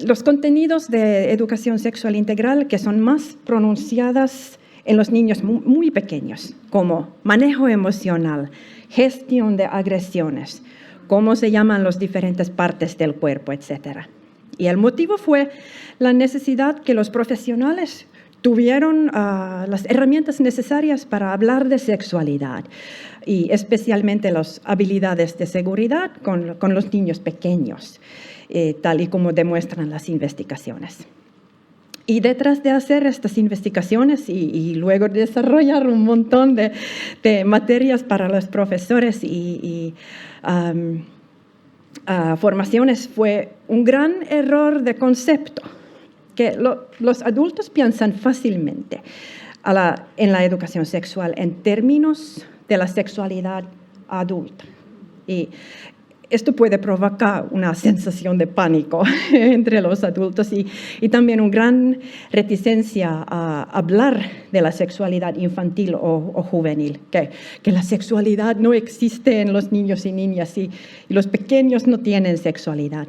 los contenidos de educación sexual integral que son más pronunciadas en los niños muy pequeños, como manejo emocional, gestión de agresiones, cómo se llaman las diferentes partes del cuerpo, etc. Y el motivo fue la necesidad que los profesionales tuvieron las herramientas necesarias para hablar de sexualidad y especialmente las habilidades de seguridad con los niños pequeños, tal y como demuestran las investigaciones. Y detrás de hacer estas investigaciones y luego desarrollar un montón de materias para los profesores y formaciones fue un gran error de concepto, que los adultos piensan fácilmente en la educación sexual en términos de la sexualidad adulta. Y esto puede provocar una sensación de pánico entre los adultos y también una gran reticencia a hablar de la sexualidad infantil o juvenil, que la sexualidad no existe en los niños y niñas y los pequeños no tienen sexualidad.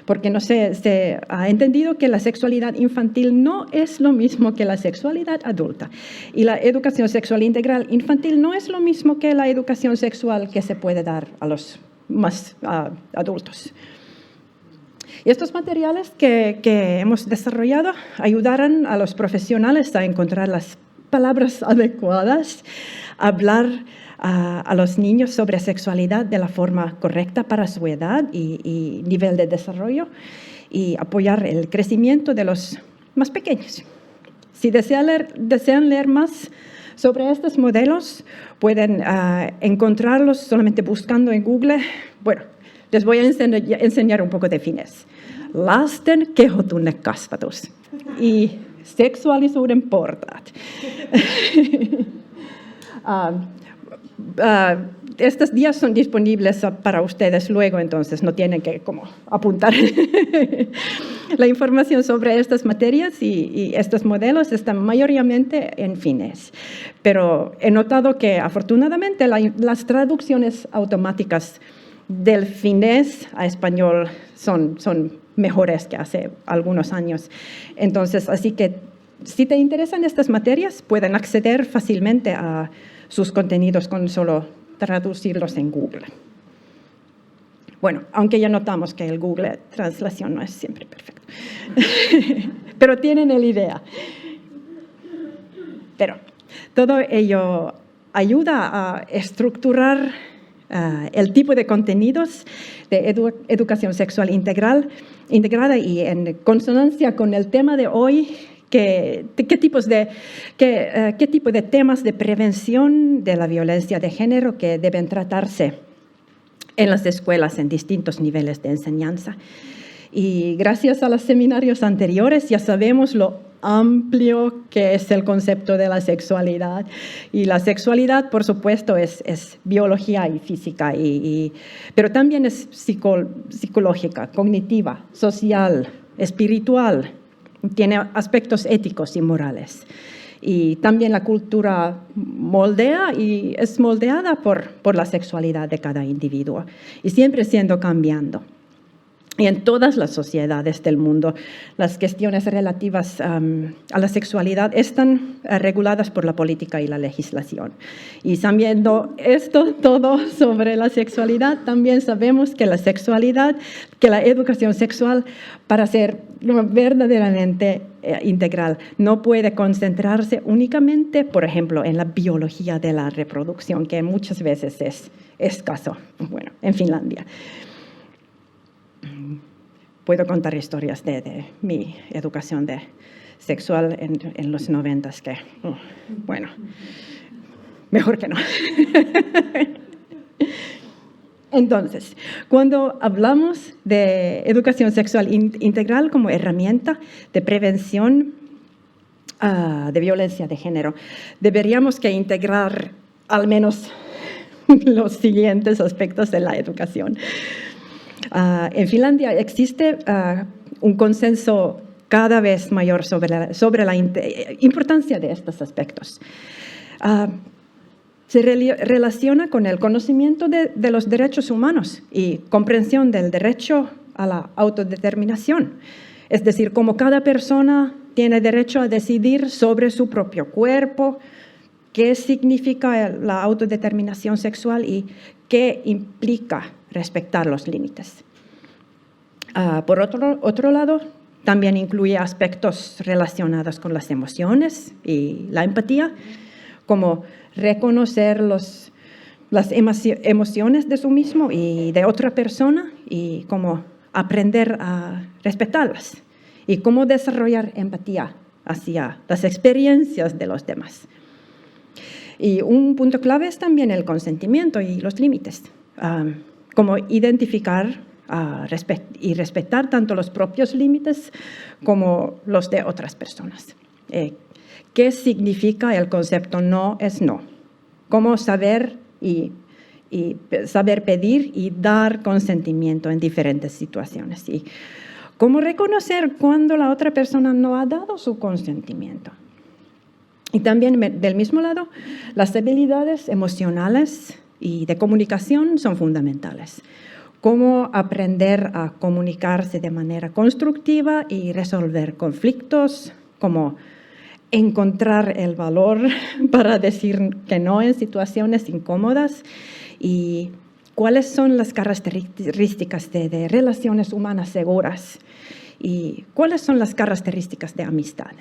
Porque no se ha entendido que la sexualidad infantil no es lo mismo que la sexualidad adulta. Y la educación sexual integral infantil no es lo mismo que la educación sexual que se puede dar a los más adultos. Y estos materiales que hemos desarrollado ayudarán a los profesionales a encontrar las palabras adecuadas, a hablar a los niños sobre sexualidad de la forma correcta para su edad y nivel de desarrollo y apoyar el crecimiento de los más pequeños. Si desean leer más sobre estos modelos, pueden encontrarlos solamente buscando en Google. Bueno, les voy a enseñar un poco de finés. Lasten kehotunnekasvatus y seksuaalisuuden portaat. Estos días son disponibles para ustedes luego, entonces no tienen que apuntar. La información sobre estas materias y estos modelos están mayoritariamente en finés, pero he notado que afortunadamente las traducciones automáticas del finés a español son mejores que hace algunos años. Entonces, así que si te interesan estas materias, pueden acceder fácilmente a sus contenidos con solo traducirlos en Google. Bueno, aunque ya notamos que el Google Translación no es siempre perfecto. Pero tienen la idea. Pero todo ello ayuda a estructurar el tipo de contenidos de educación sexual integrada y en consonancia con el tema de hoy. ¿Qué tipo de temas de prevención de la violencia de género que deben tratarse en las escuelas en distintos niveles de enseñanza? Y gracias a los seminarios anteriores ya sabemos lo amplio que es el concepto de la sexualidad. Y la sexualidad, por supuesto, es biología y física, pero también es psicológica, cognitiva, social, espiritual. Tiene aspectos éticos y morales. Y también la cultura moldea y es moldeada por la sexualidad de cada individuo y siempre siendo cambiando. Y en todas las sociedades del mundo, las cuestiones relativas a la sexualidad están reguladas por la política y la legislación. Y sabiendo esto todo sobre la sexualidad, también sabemos que la educación sexual, para ser verdaderamente integral, no puede concentrarse únicamente, por ejemplo, en la biología de la reproducción, que muchas veces es escaso, bueno, en Finlandia. Puedo contar historias de mi educación sexual en los 90 que, bueno, mejor que no. Entonces, cuando hablamos de educación sexual integral como herramienta de prevención de violencia de género, deberíamos que integrar al menos los siguientes aspectos de la educación. En Finlandia existe un consenso cada vez mayor sobre la importancia de estos aspectos. Se relaciona con el conocimiento de los derechos humanos y comprensión del derecho a la autodeterminación. Es decir, cómo cada persona tiene derecho a decidir sobre su propio cuerpo, qué significa la autodeterminación sexual y qué implica respetar los límites. Por otro lado, también incluye aspectos relacionados con las emociones y la empatía, como reconocer las emociones de sí mismo y de otra persona y cómo aprender a respetarlas y cómo desarrollar empatía hacia las experiencias de los demás. Y un punto clave es también el consentimiento y los límites, como identificar y respetar tanto los propios límites como los de otras personas. ¿Qué significa el concepto no es no? ¿Cómo saber y y saber pedir y dar consentimiento en diferentes situaciones. Y cómo reconocer cuando la otra persona no ha dado su consentimiento. Y también del mismo lado, las habilidades emocionales y de comunicación son fundamentales. Cómo aprender a comunicarse de manera constructiva y resolver conflictos, cómo encontrar el valor para decir que no en situaciones incómodas y cuáles son las características de relaciones humanas seguras y cuáles son las características de amistad.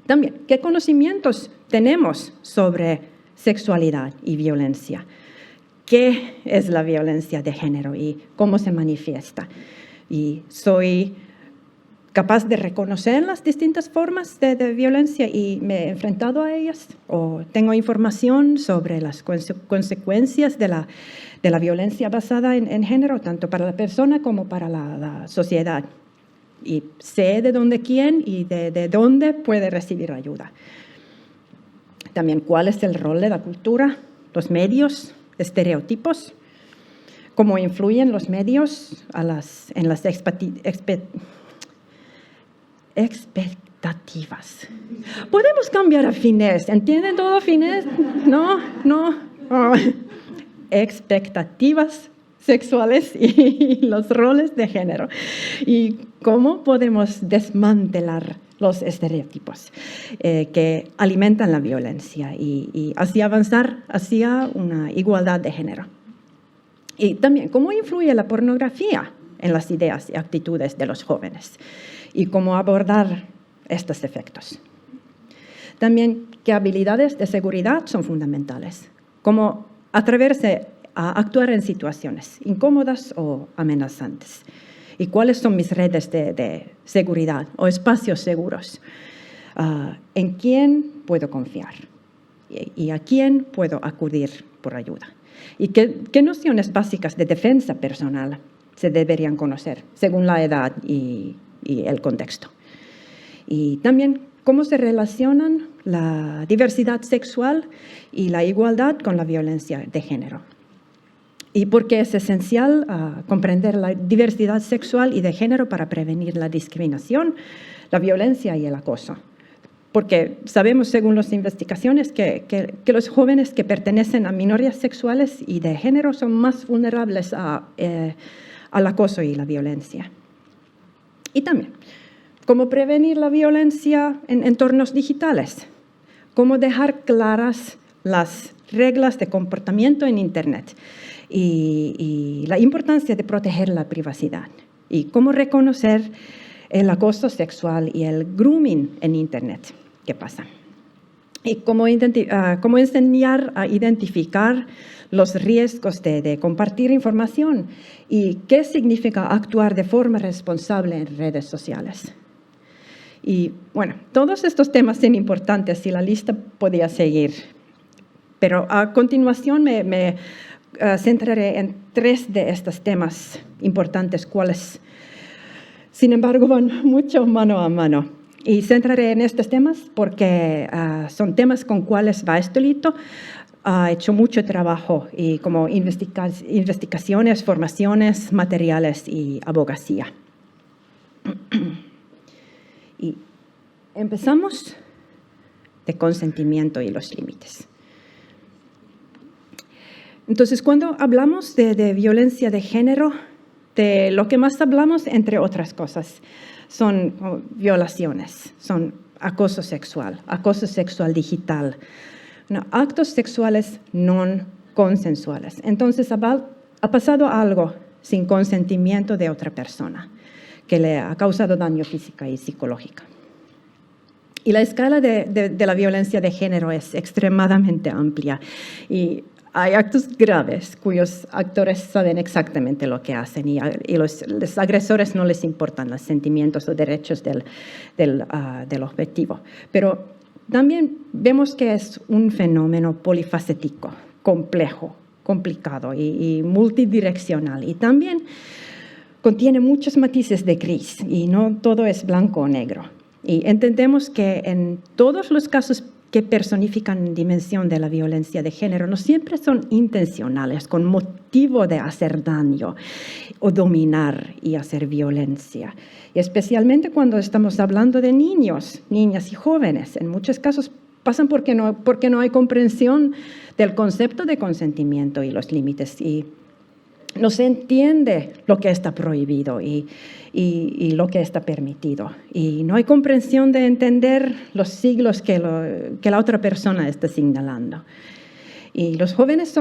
También, ¿qué conocimientos tenemos sobre sexualidad y violencia? ¿Qué es la violencia de género y cómo se manifiesta? Y soy capaz de reconocer las distintas formas de violencia y me he enfrentado a ellas, o tengo información sobre las consecuencias de la violencia basada en género, tanto para la persona como para la sociedad. Y sé de dónde quién y de dónde puede recibir ayuda. También cuál es el rol de la cultura, los medios, estereotipos, cómo influyen los medios en las expectativas. Podemos cambiar a fines, ¿entienden todo fines? No. Oh. Expectativas sexuales y los roles de género. Y cómo podemos desmantelar los estereotipos que alimentan la violencia y así avanzar hacia una igualdad de género. Y también cómo influye la pornografía en las ideas y actitudes de los jóvenes y cómo abordar estos efectos. También qué habilidades de seguridad son fundamentales, cómo atreverse a actuar en situaciones incómodas o amenazantes y cuáles son mis redes de seguridad o espacios seguros, en quién puedo confiar y a quién puedo acudir por ayuda. Y qué nociones básicas de defensa personal se deberían conocer según la edad y el contexto. Y también cómo se relacionan la diversidad sexual y la igualdad con la violencia de género. Y por qué es esencial comprender la diversidad sexual y de género para prevenir la discriminación, la violencia y el acoso. Porque sabemos, según las investigaciones, que los jóvenes que pertenecen a minorías sexuales y de género son más vulnerables al acoso y la violencia. Y también, cómo prevenir la violencia en entornos digitales, cómo dejar claras las reglas de comportamiento en Internet y la importancia de proteger la privacidad y cómo reconocer el acoso sexual y el grooming en Internet. ¿Qué pasa? Y cómo enseñar a identificar los riesgos de compartir información y qué significa actuar de forma responsable en redes sociales. Y bueno, todos estos temas son importantes y la lista podía seguir. Pero a continuación me centraré en 3 de estos temas importantes, cuales, sin embargo, van mucho mano a mano. Y centraré en estos temas porque son temas con cuales Väestöliitto ha hecho mucho trabajo, y como investigaciones, formaciones, materiales y abogacía. Y empezamos de consentimiento y los límites. Entonces, cuando hablamos de violencia de género, de lo que más hablamos, entre otras cosas, son violaciones, son acoso sexual digital, actos sexuales no consensuales. Entonces, ha pasado algo sin consentimiento de otra persona que le ha causado daño físico y psicológico. Y la escala de la violencia de género es extremadamente amplia y hay actos graves cuyos actores saben exactamente lo que hacen y los agresores no les importan los sentimientos o derechos del objetivo. Pero también vemos que es un fenómeno polifacético, complejo, complicado y multidireccional. Y también contiene muchos matices de gris y no todo es blanco o negro. Y entendemos que en todos los casos que personifican dimensión de la violencia de género no siempre son intencionales, con motivo de hacer daño o dominar y hacer violencia. Y especialmente cuando estamos hablando de niños, niñas y jóvenes. En muchos casos pasan porque no hay comprensión del concepto de consentimiento y los límites. Y no se entiende lo que está prohibido y lo que está permitido. Y no hay comprensión de entender los siglos que la otra persona está señalando. Y los jóvenes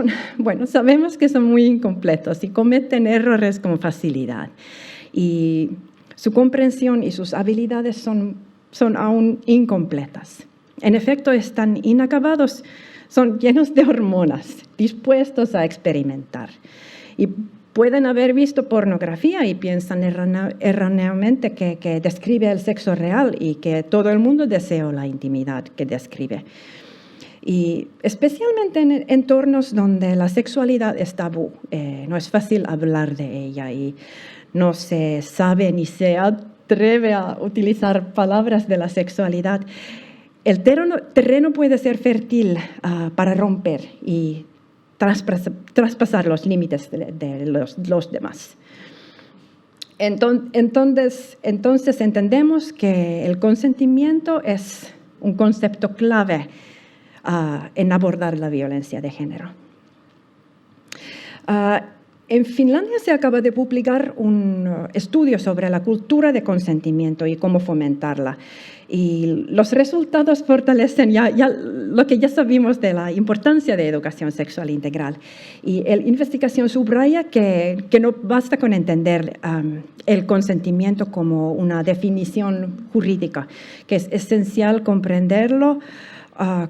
sabemos que son muy incompletos y cometen errores con facilidad. Y su comprensión y sus habilidades son aún incompletas. En efecto, están inacabados, son llenos de hormonas, dispuestos a experimentar. Y pueden haber visto pornografía y piensan erróneamente que describe el sexo real y que todo el mundo desea la intimidad que describe. Y especialmente en entornos donde la sexualidad es tabú, no es fácil hablar de ella y no se sabe ni se atreve a utilizar palabras de la sexualidad. El terreno puede ser fértil para romper y traspasar los límites de los demás. Entonces entendemos que el consentimiento es un concepto clave en abordar la violencia de género. En Finlandia se acaba de publicar un estudio sobre la cultura de consentimiento y cómo fomentarla. Y los resultados fortalecen lo que ya sabíamos de la importancia de educación sexual integral. Y la investigación subraya que no basta con entender el consentimiento como una definición jurídica, que es esencial comprenderlo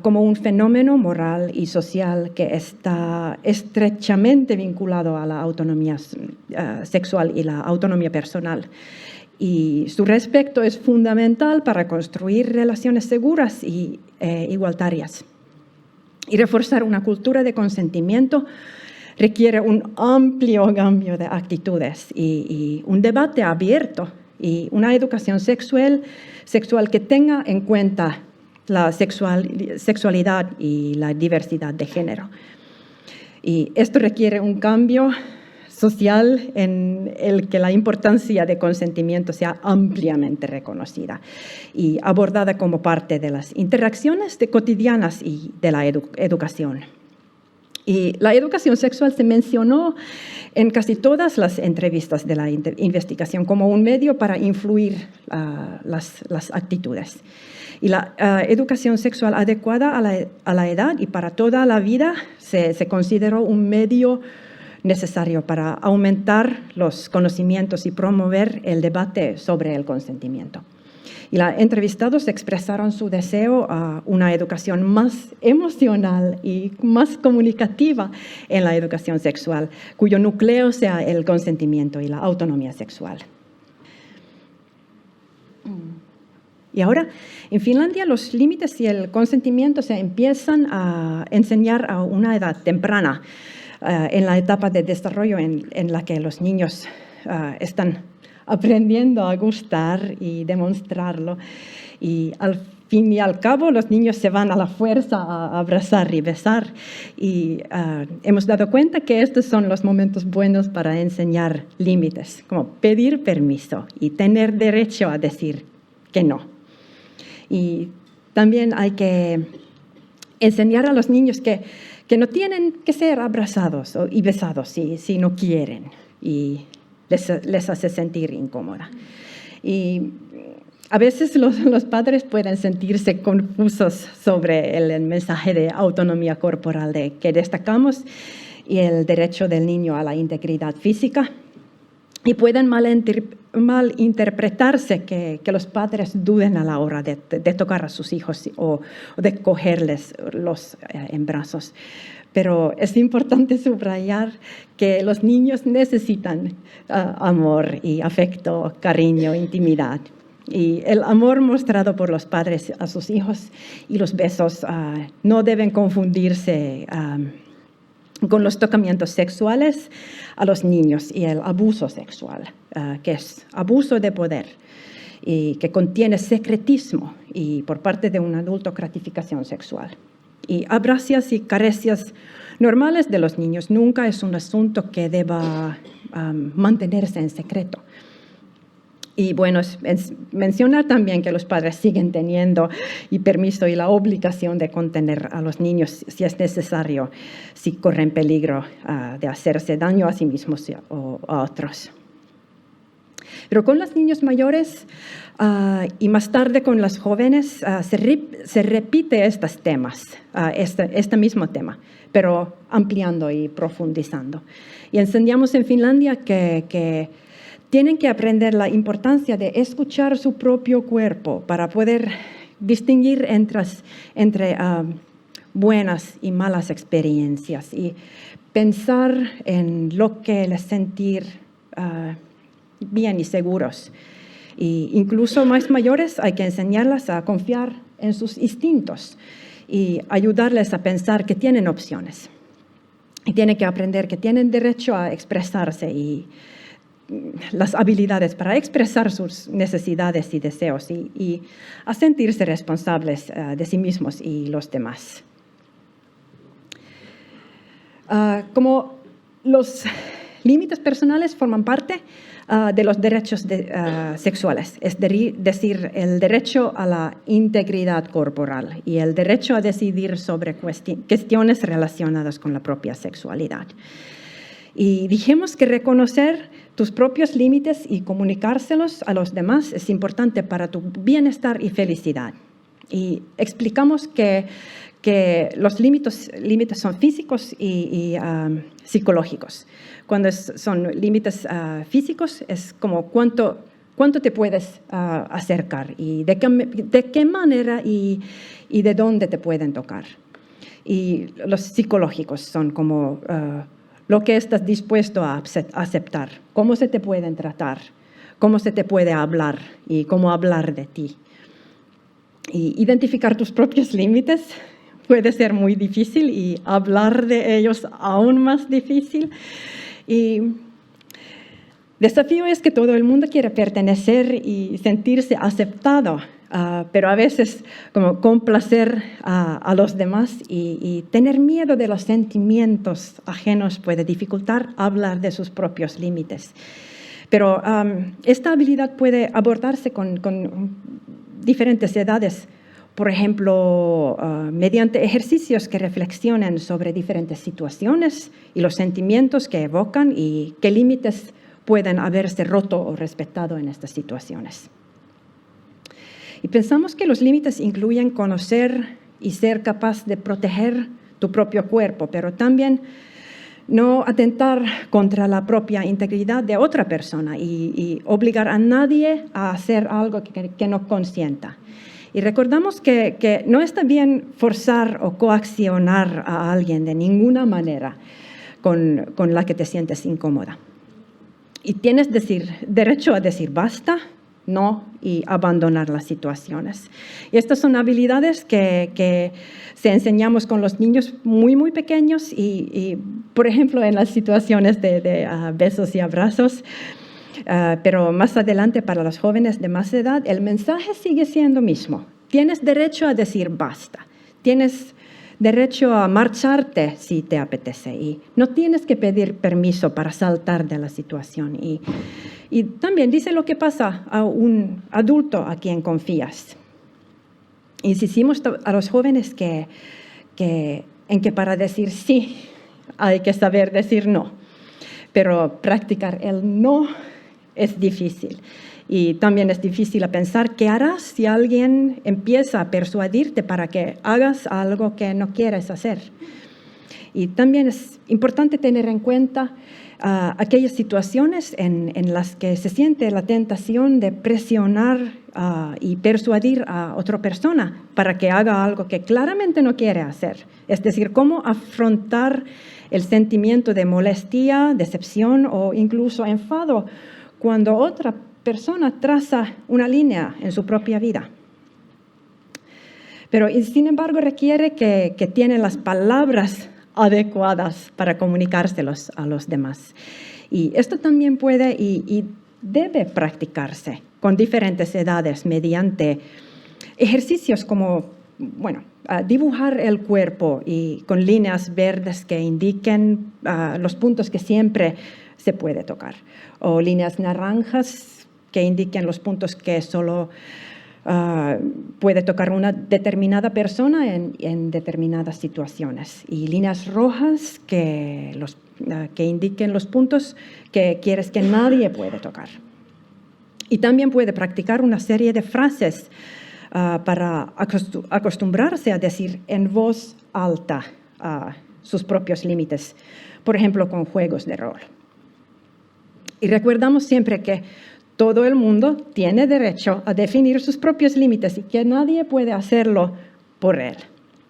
como un fenómeno moral y social que está estrechamente vinculado a la autonomía sexual y la autonomía personal. Y su respeto es fundamental para construir relaciones seguras y igualitarias. Y reforzar una cultura de consentimiento requiere un amplio cambio de actitudes y un debate abierto y una educación sexual que tenga en cuenta la sexualidad y la diversidad de género. Y esto requiere un cambio social en el que la importancia de consentimiento sea ampliamente reconocida y abordada como parte de las interacciones cotidianas y de la educación. Y la educación sexual se mencionó en casi todas las entrevistas de la investigación como un medio para influir las actitudes. Y la educación sexual adecuada a la edad y para toda la vida se consideró un medio necesario para aumentar los conocimientos y promover el debate sobre el consentimiento. Y los entrevistados expresaron su deseo a una educación más emocional y más comunicativa en la educación sexual, cuyo núcleo sea el consentimiento y la autonomía sexual. Y ahora, en Finlandia, los límites y el consentimiento se empiezan a enseñar a una edad temprana, en la etapa de desarrollo en la que los niños están aprendiendo a gustar y demostrarlo. Y al fin y al cabo, los niños se van a la fuerza a abrazar y besar. Y hemos dado cuenta que estos son los momentos buenos para enseñar límites, como pedir permiso y tener derecho a decir que no. Y también hay que enseñar a los niños que no tienen que ser abrazados y besados si no quieren y les hace sentir incómoda. Y a veces los padres pueden sentirse confusos sobre el mensaje de autonomía corporal que destacamos y el derecho del niño a la integridad física. Y pueden malinterpretarse que los padres duden a la hora de tocar a sus hijos o de cogerles en brazos. Pero es importante subrayar que los niños necesitan amor y afecto, cariño, intimidad. Y el amor mostrado por los padres a sus hijos y los besos no deben confundirse con los tocamientos sexuales a los niños y el abuso sexual, que es abuso de poder. y que contiene secretismo y por parte de un adulto gratificación sexual. Y abrazos y caricias normales de los niños nunca es un asunto que deba mantenerse en secreto. Y bueno, es mencionar también que los padres siguen teniendo el permiso y la obligación de contener a los niños si es necesario, si corren peligro de hacerse daño a sí mismos o a otros. Pero con los niños mayores y más tarde con los jóvenes se repite estos temas, este mismo tema, pero ampliando y profundizando. Y enseñamos en Finlandia que tienen que aprender la importancia de escuchar su propio cuerpo para poder distinguir entre buenas y malas experiencias y pensar en lo que les sentir bien y seguros. Y incluso más mayores hay que enseñarlas a confiar en sus instintos y ayudarles a pensar que tienen opciones. Y tienen que aprender que tienen derecho a expresarse y las habilidades para expresar sus necesidades y deseos y a sentirse responsables de sí mismos y los demás. Como los límites personales forman parte de los derechos sexuales, es decir, el derecho a la integridad corporal y el derecho a decidir sobre cuestiones relacionadas con la propia sexualidad. Y dijimos que reconocer tus propios límites y comunicárselos a los demás es importante para tu bienestar y felicidad. Y explicamos que los límites son físicos y psicológicos. Cuando son límites físicos es como cuánto te puedes acercar y de qué manera y de dónde te pueden tocar. Y los psicológicos son como lo que estás dispuesto a aceptar, cómo se te pueden tratar, cómo se te puede hablar y cómo hablar de ti. Y identificar tus propios límites puede ser muy difícil y hablar de ellos aún más difícil. Y desafío es que todo el mundo quiere pertenecer y sentirse aceptado, pero a veces como complacer a los demás y tener miedo de los sentimientos ajenos puede dificultar hablar de sus propios límites. Pero esta habilidad puede abordarse con diferentes edades. Por ejemplo, mediante ejercicios que reflexionen sobre diferentes situaciones y los sentimientos que evocan y qué límites pueden haberse roto o respetado en estas situaciones. Y pensamos que los límites incluyen conocer y ser capaz de proteger tu propio cuerpo, pero también no atentar contra la propia integridad de otra persona y obligar a nadie a hacer algo que no consienta. Y recordamos que no está bien forzar o coaccionar a alguien de ninguna manera con la que te sientes incómoda. Y tienes derecho a decir basta, no, y abandonar las situaciones. Y estas son habilidades que se enseñamos con los niños muy, muy pequeños y por ejemplo, en las situaciones de besos y abrazos. Pero más adelante para los jóvenes de más edad, el mensaje sigue siendo el mismo. Tienes derecho a decir basta. Tienes derecho a marcharte si te apetece. Y no tienes que pedir permiso para saltar de la situación. Y también dice lo que pasa a un adulto a quien confías. Insistimos a los jóvenes en que para decir sí hay que saber decir no. Pero practicar el no es difícil. Y también es difícil pensar qué harás si alguien empieza a persuadirte para que hagas algo que no quieres hacer. Y también es importante tener en cuenta aquellas situaciones en las que se siente la tentación de presionar y persuadir a otra persona para que haga algo que claramente no quiere hacer. Es decir, cómo afrontar el sentimiento de molestia, decepción o incluso enfado cuando otra persona traza una línea en su propia vida. Pero, sin embargo, requiere que tienen las palabras adecuadas para comunicárselos a los demás. Y esto también puede y debe practicarse con diferentes edades mediante ejercicios como, dibujar el cuerpo y con líneas verdes que indiquen los puntos que siempre se puede tocar, o líneas naranjas que indiquen los puntos que solo puede tocar una determinada persona en determinadas situaciones, y líneas rojas que indiquen los puntos que quieres que nadie puede tocar. Y también puede practicar una serie de frases para acostumbrarse a decir en voz alta sus propios límites, por ejemplo, con juegos de rol. Y recordamos siempre que todo el mundo tiene derecho a definir sus propios límites y que nadie puede hacerlo por él.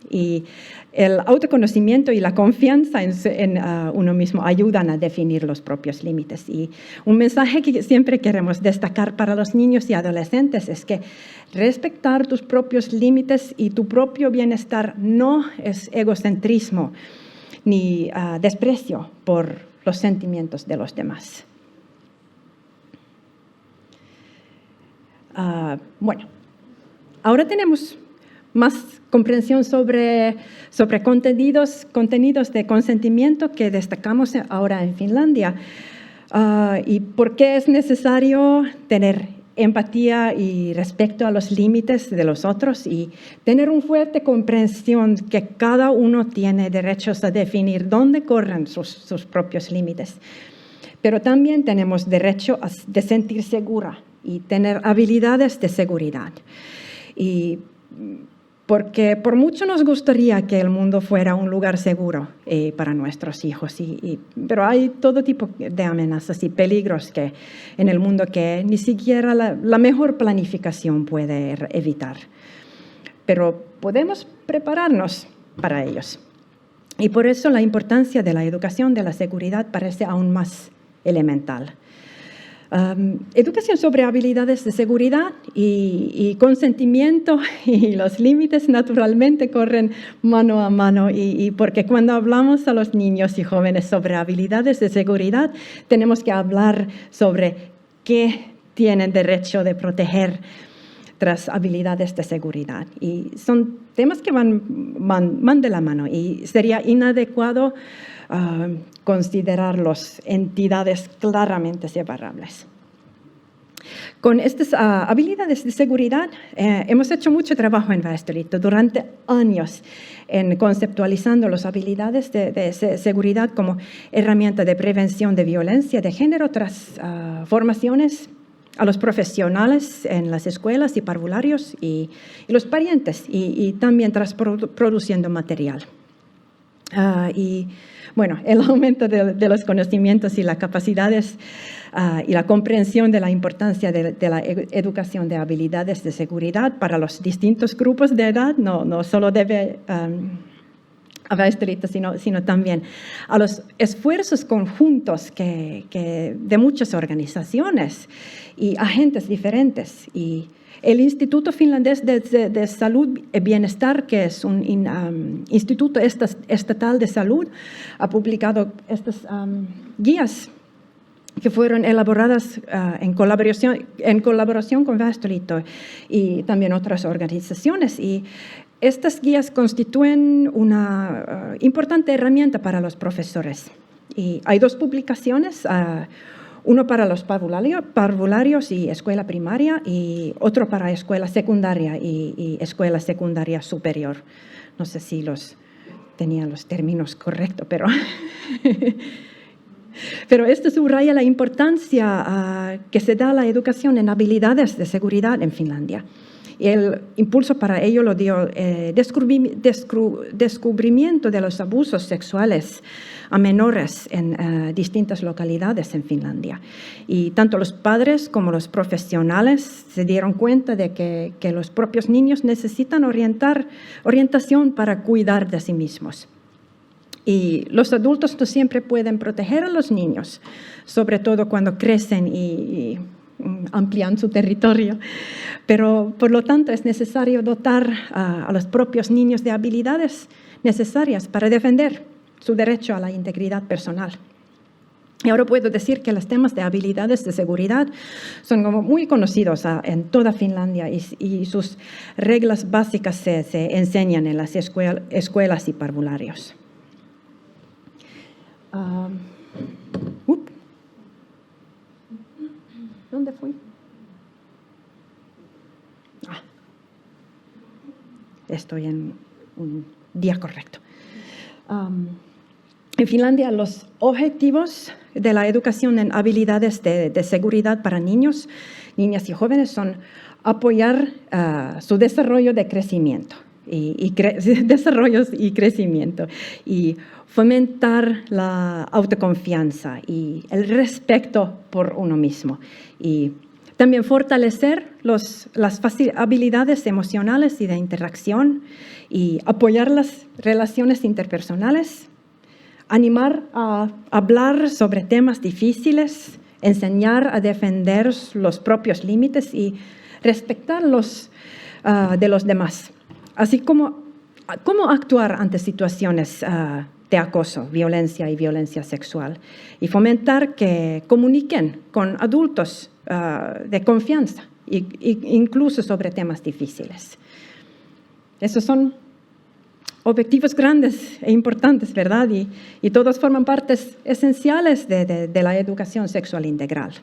Y el autoconocimiento y la confianza en uno mismo ayudan a definir los propios límites. Y un mensaje que siempre queremos destacar para los niños y adolescentes es que respetar tus propios límites y tu propio bienestar no es egocentrismo ni desprecio por los sentimientos de los demás. Ahora tenemos más comprensión sobre contenidos de consentimiento que destacamos ahora en Finlandia, y por qué es necesario tener empatía y respeto a los límites de los otros y tener una fuerte comprensión que cada uno tiene derechos a definir dónde corren sus propios límites. Pero también tenemos derecho de sentir segura y tener habilidades de seguridad. Y porque por mucho nos gustaría que el mundo fuera un lugar seguro para nuestros hijos, pero hay todo tipo de amenazas y peligros en el mundo que ni siquiera la mejor planificación puede evitar. Pero podemos prepararnos para ellos. Y por eso la importancia de la educación de la seguridad parece aún más elemental. Educación sobre habilidades de seguridad y consentimiento y los límites naturalmente corren mano a mano, y porque cuando hablamos a los niños y jóvenes sobre habilidades de seguridad, tenemos que hablar sobre qué tienen derecho de proteger tras habilidades de seguridad. Y son temas que van de la mano, y sería inadecuado considerarlos entidades claramente separables. Con estas habilidades de seguridad hemos hecho mucho trabajo en Väestöliitto durante años en conceptualizando las habilidades de seguridad como herramienta de prevención de violencia de género tras formaciones a los profesionales en las escuelas y parvularios y los parientes, y también tras produciendo material. El aumento de los conocimientos y las capacidades y la comprensión de la importancia de la educación de habilidades de seguridad para los distintos grupos de edad no solo debe a Väestöliitto, sino también a los esfuerzos conjuntos de muchas organizaciones y agentes diferentes. Y el Instituto Finlandés de Salud y Bienestar, que es un instituto estatal de salud, ha publicado estas guías que fueron elaboradas en colaboración con Väestöliitto y también otras organizaciones. Y estas guías constituyen una importante herramienta para los profesores. Y hay dos publicaciones, uno para los parvularios y escuela primaria, y otro para escuela secundaria y escuela secundaria superior. No sé si tenía los términos correctos, pero esto subraya la importancia que se da a la educación en habilidades de seguridad en Finlandia. Y el impulso para ello lo dio descubrimiento de los abusos sexuales a menores en distintas localidades en Finlandia. Y tanto los padres como los profesionales se dieron cuenta de que los propios niños necesitan orientación para cuidar de sí mismos. Y los adultos no siempre pueden proteger a los niños, sobre todo cuando crecen y amplían su territorio. Pero, por lo tanto, es necesario dotar a los propios niños de habilidades necesarias para defender su derecho a la integridad personal. Y ahora puedo decir que los temas de habilidades de seguridad son como muy conocidos en toda Finlandia y sus reglas básicas se enseñan en las escuelas y parvularios. ¿Dónde fui? Estoy en un día correcto. En Finlandia, los objetivos de la educación en habilidades de seguridad para niños, niñas y jóvenes son apoyar su desarrollo de crecimiento desarrollos y crecimiento y fomentar la autoconfianza y el respeto por uno mismo y también fortalecer las habilidades emocionales y de interacción y apoyar las relaciones interpersonales, animar a hablar sobre temas difíciles, enseñar a defender los propios límites y respetar los de los demás, así como cómo actuar ante situaciones de acoso, violencia y violencia sexual, y fomentar que comuniquen con adultos de confianza, incluso sobre temas difíciles. Esos son objetivos grandes e importantes, ¿verdad? Y todos forman partes esenciales de la educación sexual integral.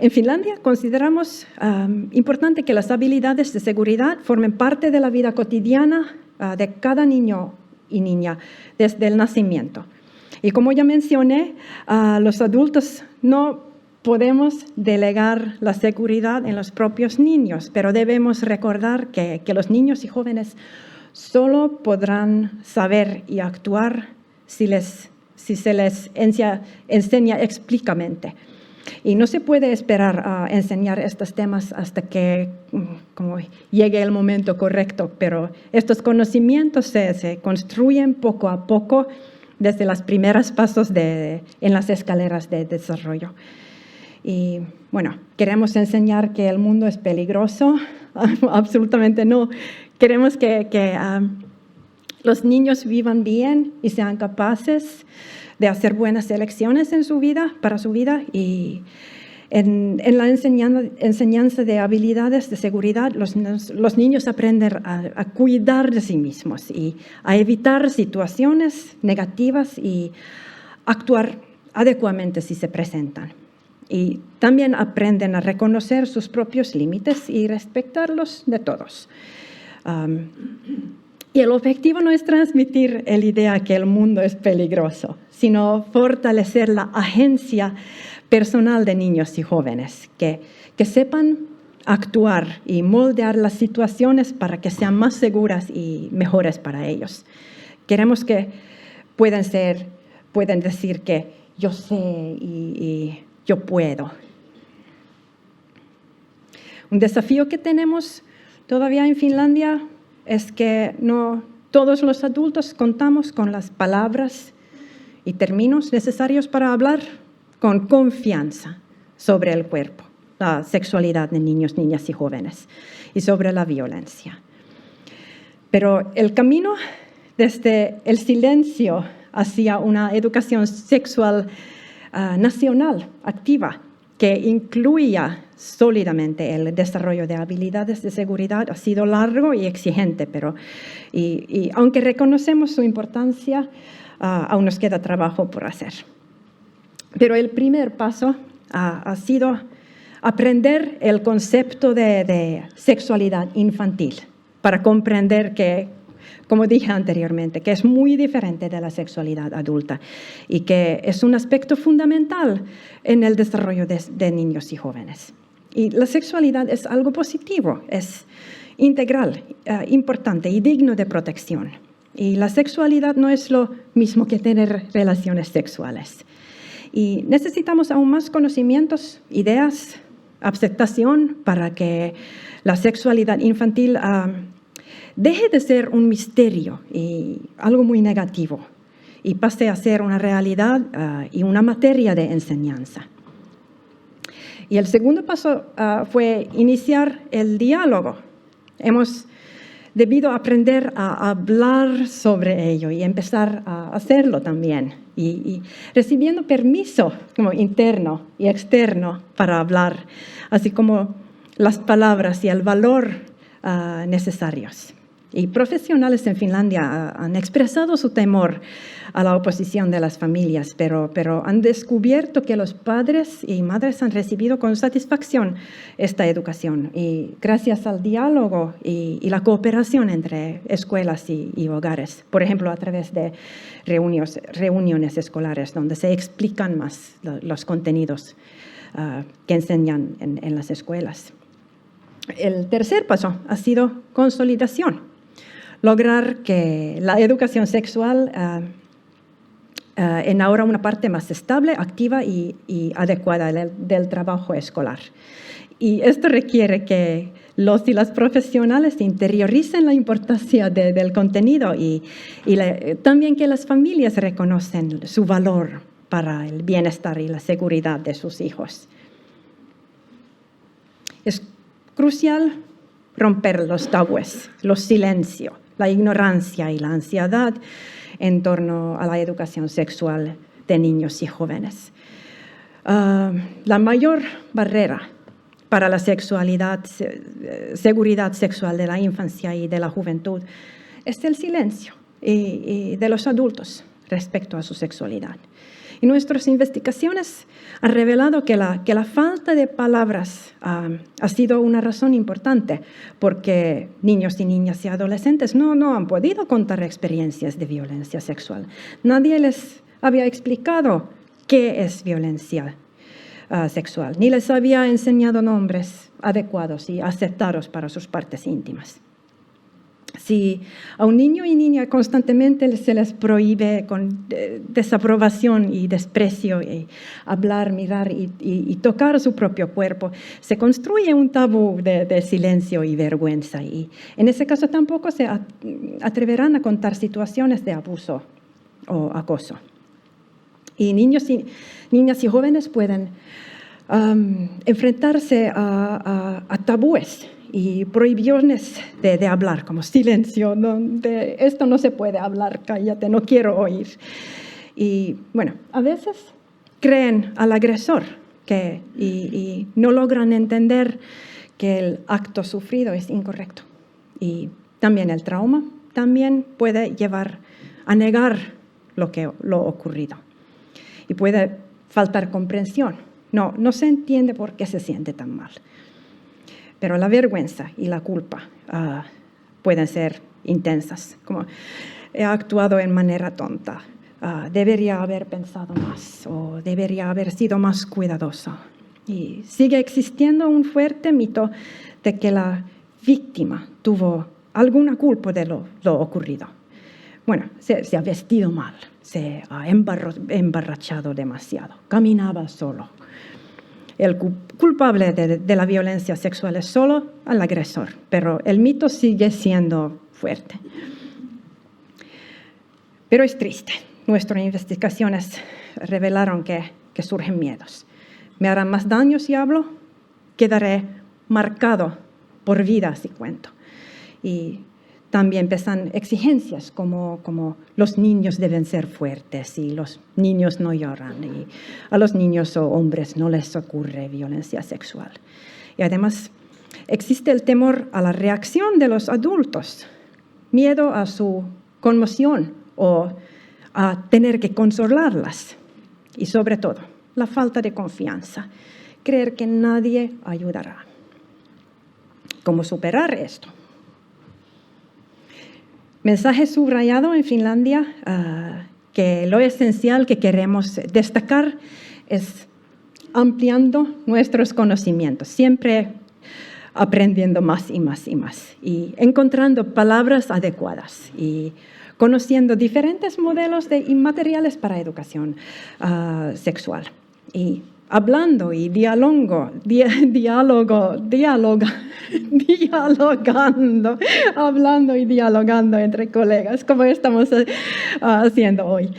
En Finlandia consideramos importante que las habilidades de seguridad formen parte de la vida cotidiana de cada niño y niña desde el nacimiento. Y como ya mencioné, los adultos no podemos delegar la seguridad en los propios niños, pero debemos recordar que los niños y jóvenes solo podrán saber y actuar si se les enseña explícitamente. Y no se puede esperar a enseñar estos temas hasta que como llegue el momento correcto, pero estos conocimientos se construyen poco a poco desde los primeros pasos en las escaleras de desarrollo. Y bueno, queremos enseñar que el mundo es peligroso, absolutamente no. Queremos que los niños vivan bien y sean capaces de hacer buenas elecciones en su vida, para su vida, y en la enseñanza de habilidades de seguridad, los niños aprenden a cuidar de sí mismos y a evitar situaciones negativas y actuar adecuadamente si se presentan. Y también aprenden a reconocer sus propios límites y respetarlos de todos. Y el objetivo no es transmitir la idea que el mundo es peligroso, sino fortalecer la agencia personal de niños y jóvenes, que sepan actuar y moldear las situaciones para que sean más seguras y mejores para ellos. Queremos que puedan decir que yo sé y yo puedo. Un desafío que tenemos todavía en Finlandia es que no todos los adultos contamos con las palabras y términos necesarios para hablar con confianza sobre el cuerpo, la sexualidad de niños, niñas y jóvenes y sobre la violencia. Pero el camino desde el silencio hacia una educación sexual nacional activa que incluya sólidamente el desarrollo de habilidades de seguridad ha sido largo y exigente, pero y aunque reconocemos su importancia, aún nos queda trabajo por hacer. Pero el primer paso ha sido aprender el concepto de sexualidad infantil para comprender que, como dije anteriormente, que es muy diferente de la sexualidad adulta y que es un aspecto fundamental en el desarrollo de niños y jóvenes. Y la sexualidad es algo positivo, es integral, importante y digno de protección. Y la sexualidad no es lo mismo que tener relaciones sexuales. Y necesitamos aún más conocimientos, ideas, aceptación para que la sexualidad infantil deje de ser un misterio y algo muy negativo y pase a ser una realidad y una materia de enseñanza. Y el segundo paso fue iniciar el diálogo. Hemos debido aprender a hablar sobre ello y empezar a hacerlo también. Y recibiendo permiso como interno y externo para hablar, así como las palabras y el valor necesarios. Y profesionales en Finlandia han expresado su temor a la oposición de las familias, pero han descubierto que los padres y madres han recibido con satisfacción esta educación, y gracias al diálogo y la cooperación entre escuelas y hogares, por ejemplo, a través de reuniones escolares donde se explican más los contenidos que enseñan en las escuelas. El tercer paso ha sido consolidación. Lograr que la educación sexual en ahora una parte más estable, activa y adecuada del trabajo escolar. Y esto requiere que los y las profesionales interioricen la importancia del contenido y también que las familias reconocen su valor para el bienestar y la seguridad de sus hijos. Es crucial romper los tabúes, los silencios, la ignorancia y la ansiedad en torno a la educación sexual de niños y jóvenes. La mayor barrera para la seguridad sexual de la infancia y de la juventud es el silencio de los adultos respecto a su sexualidad. Y nuestras investigaciones han revelado que la falta de palabras ha sido una razón importante, porque niños y niñas y adolescentes no han podido contar experiencias de violencia sexual. Nadie les había explicado qué es violencia sexual, ni les había enseñado nombres adecuados y aceptados para sus partes íntimas. Si a un niño y niña constantemente se les prohíbe con desaprobación y desprecio hablar, mirar y tocar su propio cuerpo, se construye un tabú de silencio y vergüenza. Y en ese caso tampoco se atreverán a contar situaciones de abuso o acoso. Y niños y niñas y jóvenes pueden enfrentarse a tabúes y prohibiciones de hablar, como silencio, de esto no se puede hablar, cállate, no quiero oír. Y bueno, a veces creen al agresor y no logran entender que el acto sufrido es incorrecto. Y también el trauma también puede llevar a negar lo ocurrido. Y puede faltar comprensión. No se entiende por qué se siente tan mal. Pero la vergüenza y la culpa pueden ser intensas, como he actuado en manera tonta, debería haber pensado más o debería haber sido más cuidadosa. Y sigue existiendo un fuerte mito de que la víctima tuvo alguna culpa de lo ocurrido. Bueno, se ha vestido mal, se ha emborrachado demasiado, caminaba solo. El culpable de la violencia sexual es solo el agresor, pero el mito sigue siendo fuerte. Pero es triste. Nuestras investigaciones revelaron que surgen miedos. ¿Me harán más daño si hablo? Quedaré marcado por vida si cuento. Y también pesan exigencias como los niños deben ser fuertes y los niños no lloran y a los niños o hombres no les ocurre violencia sexual. Y además existe el temor a la reacción de los adultos, miedo a su conmoción o a tener que consolarlas y sobre todo la falta de confianza, creer que nadie ayudará. ¿Cómo superar esto? Mensaje subrayado en Finlandia, que lo esencial que queremos destacar es ampliando nuestros conocimientos, siempre aprendiendo más y más y más, y encontrando palabras adecuadas y conociendo diferentes modelos y materiales para educación sexual. Y hablando y dialogando entre colegas, como estamos haciendo hoy,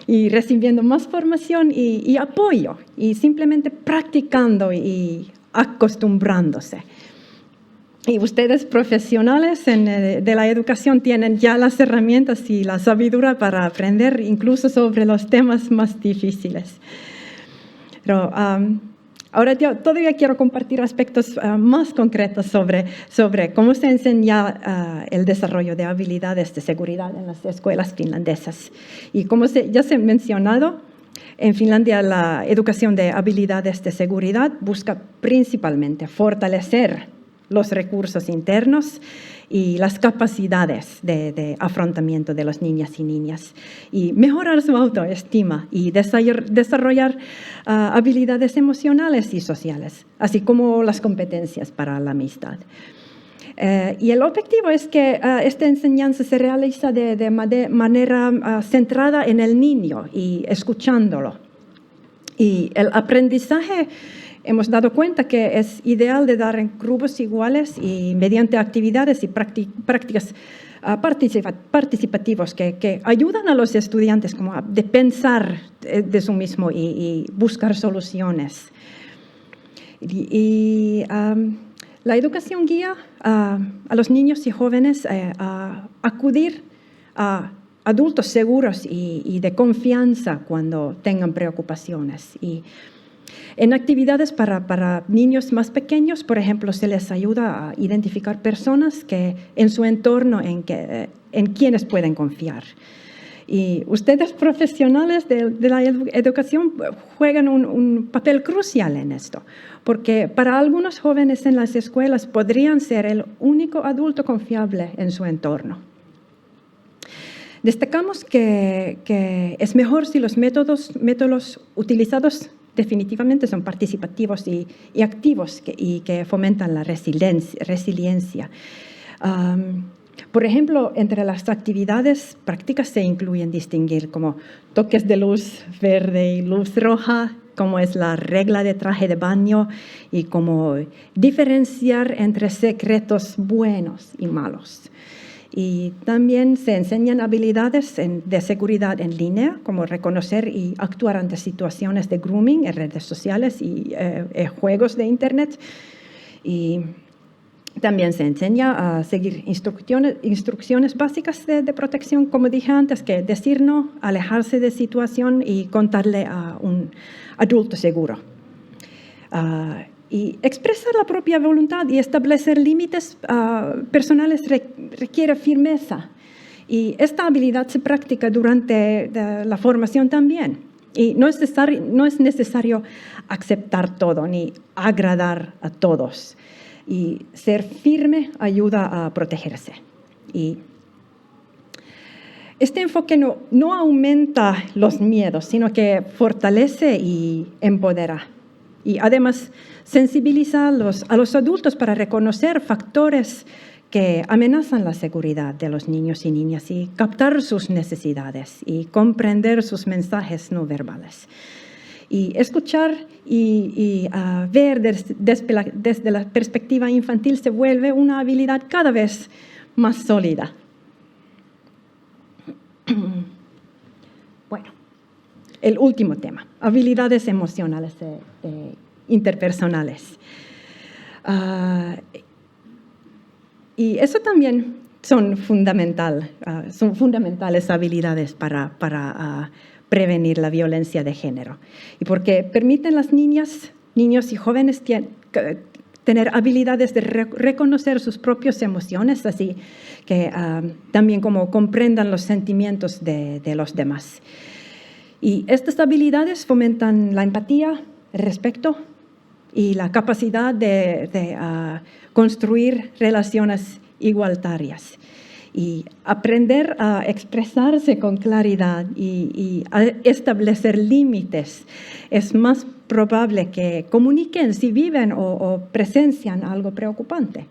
y recibiendo más formación y apoyo, y simplemente practicando y acostumbrándose. Y ustedes profesionales de la educación tienen ya las herramientas y la sabiduría para aprender incluso sobre los temas más difíciles. Pero ahora yo todavía quiero compartir aspectos más concretos sobre cómo se enseña el desarrollo de habilidades de seguridad en las escuelas finlandesas. Y como ya se ha mencionado, en Finlandia la educación de habilidades de seguridad busca principalmente fortalecer los recursos internos y las capacidades de afrontamiento de las niñas y niñas, y mejorar su autoestima y desarrollar habilidades emocionales y sociales, así como las competencias para la amistad. Y el objetivo es que esta enseñanza se realiza de manera centrada en el niño y escuchándolo. Y el aprendizaje, hemos dado cuenta que es ideal de dar en grupos iguales y mediante actividades y prácticas participativos que ayudan a los estudiantes como de pensar de sí mismo y buscar soluciones. La educación guía a los niños y jóvenes a acudir a adultos seguros y de confianza cuando tengan preocupaciones. Y en actividades para niños más pequeños, por ejemplo, se les ayuda a identificar personas que en su entorno en quienes pueden confiar. Y ustedes, profesionales de la educación, juegan un papel crucial en esto, porque para algunos jóvenes en las escuelas podrían ser el único adulto confiable en su entorno. Destacamos que es mejor si los métodos utilizados definitivamente son participativos y activos y que fomentan la resiliencia. Por ejemplo, entre las actividades prácticas se incluyen distinguir como toques de luz verde y luz roja, como es la regla de traje de baño, y como diferenciar entre secretos buenos y malos. Y también se enseñan habilidades de seguridad en línea, como reconocer y actuar ante situaciones de grooming en redes sociales y juegos de Internet. Y también se enseña a seguir instrucciones básicas de protección, como dije antes, que decir no, alejarse de situación y contarle a un adulto seguro. Y expresar la propia voluntad y establecer límites personales requiere firmeza. Y esta habilidad se practica durante la formación también. Y no es necesario aceptar todo ni agradar a todos. Y ser firme ayuda a protegerse. Y este enfoque no aumenta los miedos, sino que fortalece y empodera. Y además sensibiliza a los adultos para reconocer factores que amenazan la seguridad de los niños y niñas y captar sus necesidades y comprender sus mensajes no verbales. Y escuchar y ver desde la perspectiva infantil se vuelve una habilidad cada vez más sólida. Bueno, el último tema, habilidades emocionales interpersonales. Y eso también son fundamentales habilidades para prevenir la violencia de género. Y porque permiten a las niñas, niños y jóvenes tener habilidades de reconocer sus propias emociones, así que también como comprendan los sentimientos de los demás. Y estas habilidades fomentan la empatía, el respeto y la capacidad de construir relaciones igualitarias. Y aprender a expresarse con claridad y a establecer límites es más probable que comuniquen si viven o presencian algo preocupante.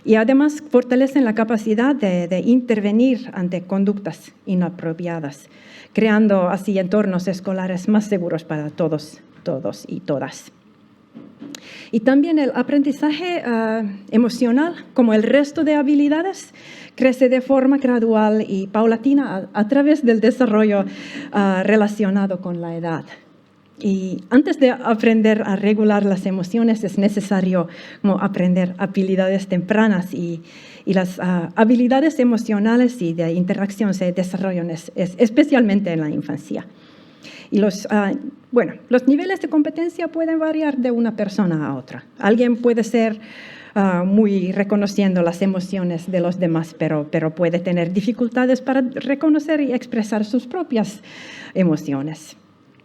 Y además fortalecen la capacidad de intervenir ante conductas inapropiadas, creando así entornos escolares más seguros para todos y todas. Y también el aprendizaje emocional, como el resto de habilidades, crece de forma gradual y paulatina a través del desarrollo relacionado con la edad. Y antes de aprender a regular las emociones es necesario aprender habilidades tempranas y las habilidades emocionales y de interacción se desarrollan especialmente en la infancia. Y los niveles de competencia pueden variar de una persona a otra. Alguien puede ser muy reconociendo las emociones de los demás, pero puede tener dificultades para reconocer y expresar sus propias emociones.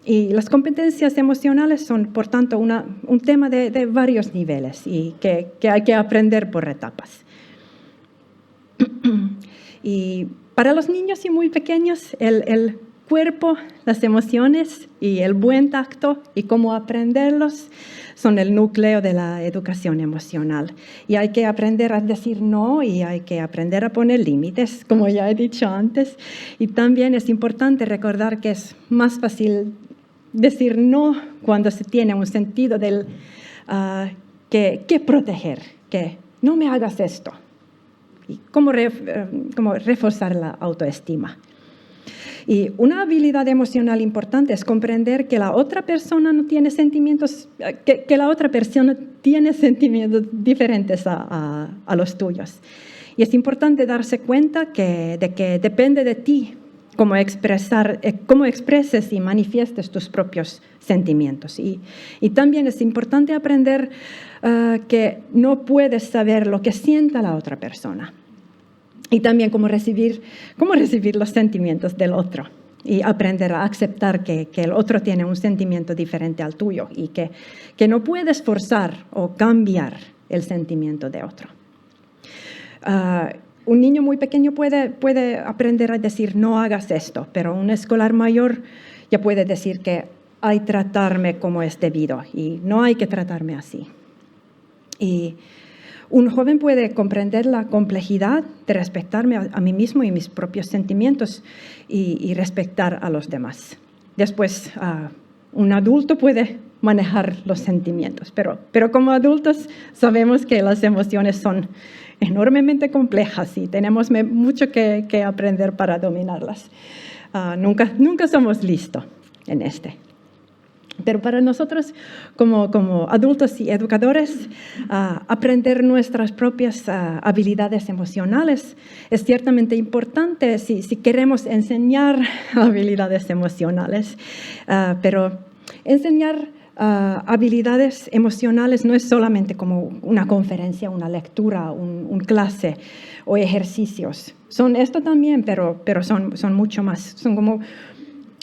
Y las competencias emocionales son, por tanto, un tema de varios niveles y que hay que aprender por etapas. Y para los niños y muy pequeños, el cuerpo, las emociones y el buen tacto y cómo aprenderlos son el núcleo de la educación emocional. Y hay que aprender a decir no y hay que aprender a poner límites, como ya he dicho antes. Y también es importante recordar que es más fácil decir no cuando se tiene un sentido del que proteger, que no me hagas esto. Y cómo reforzar la autoestima. Y una habilidad emocional importante es comprender que la otra persona no tiene sentimientos, que la otra persona tiene sentimientos diferentes a los tuyos. Y es importante darse cuenta de que depende de ti cómo expreses y manifiestes tus propios sentimientos. Y también es importante aprender que no puedes saber lo que sienta la otra persona. Y también cómo recibir los sentimientos del otro. Y aprender a aceptar que el otro tiene un sentimiento diferente al tuyo y que no puedes forzar o cambiar el sentimiento de otro. Un niño muy pequeño puede aprender a decir no hagas esto, pero un escolar mayor ya puede decir que hay que tratarme como es debido y no hay que tratarme así. Y un joven puede comprender la complejidad de respetarme a mí mismo y mis propios sentimientos y respetar a los demás. Después, un adulto puede manejar los sentimientos, pero como adultos sabemos que las emociones son enormemente complejas y tenemos mucho que aprender para dominarlas. Nunca somos listos en este. Pero para nosotros, como adultos y educadores, aprender nuestras propias habilidades emocionales es ciertamente importante si queremos enseñar habilidades emocionales. Pero enseñar habilidades emocionales no es solamente como una conferencia, una lectura, un clase o ejercicios. Son esto también, pero son mucho más. Son como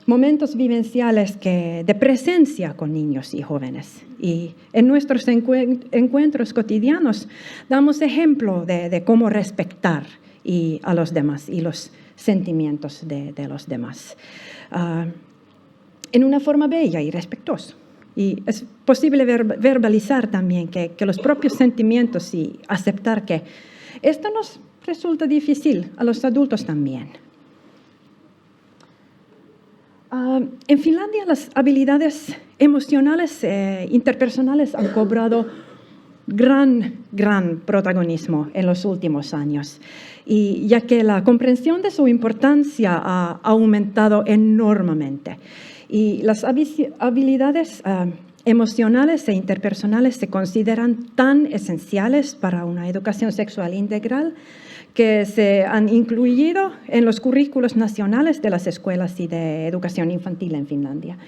momentos vivenciales de presencia con niños y jóvenes. Y en nuestros encuentros cotidianos damos ejemplo de cómo respetar a los demás y los sentimientos de los demás en una forma bella y respetuosa. Y es posible verbalizar también que los propios sentimientos y aceptar que esto nos resulta difícil a los adultos también. En Finlandia las habilidades emocionales interpersonales han cobrado gran protagonismo en los últimos años, y ya que la comprensión de su importancia ha aumentado enormemente. Y las habilidades emocionales e interpersonales se consideran tan esenciales para una educación sexual integral que se han incluido en los currículos nacionales de las escuelas y de educación infantil en Finlandia.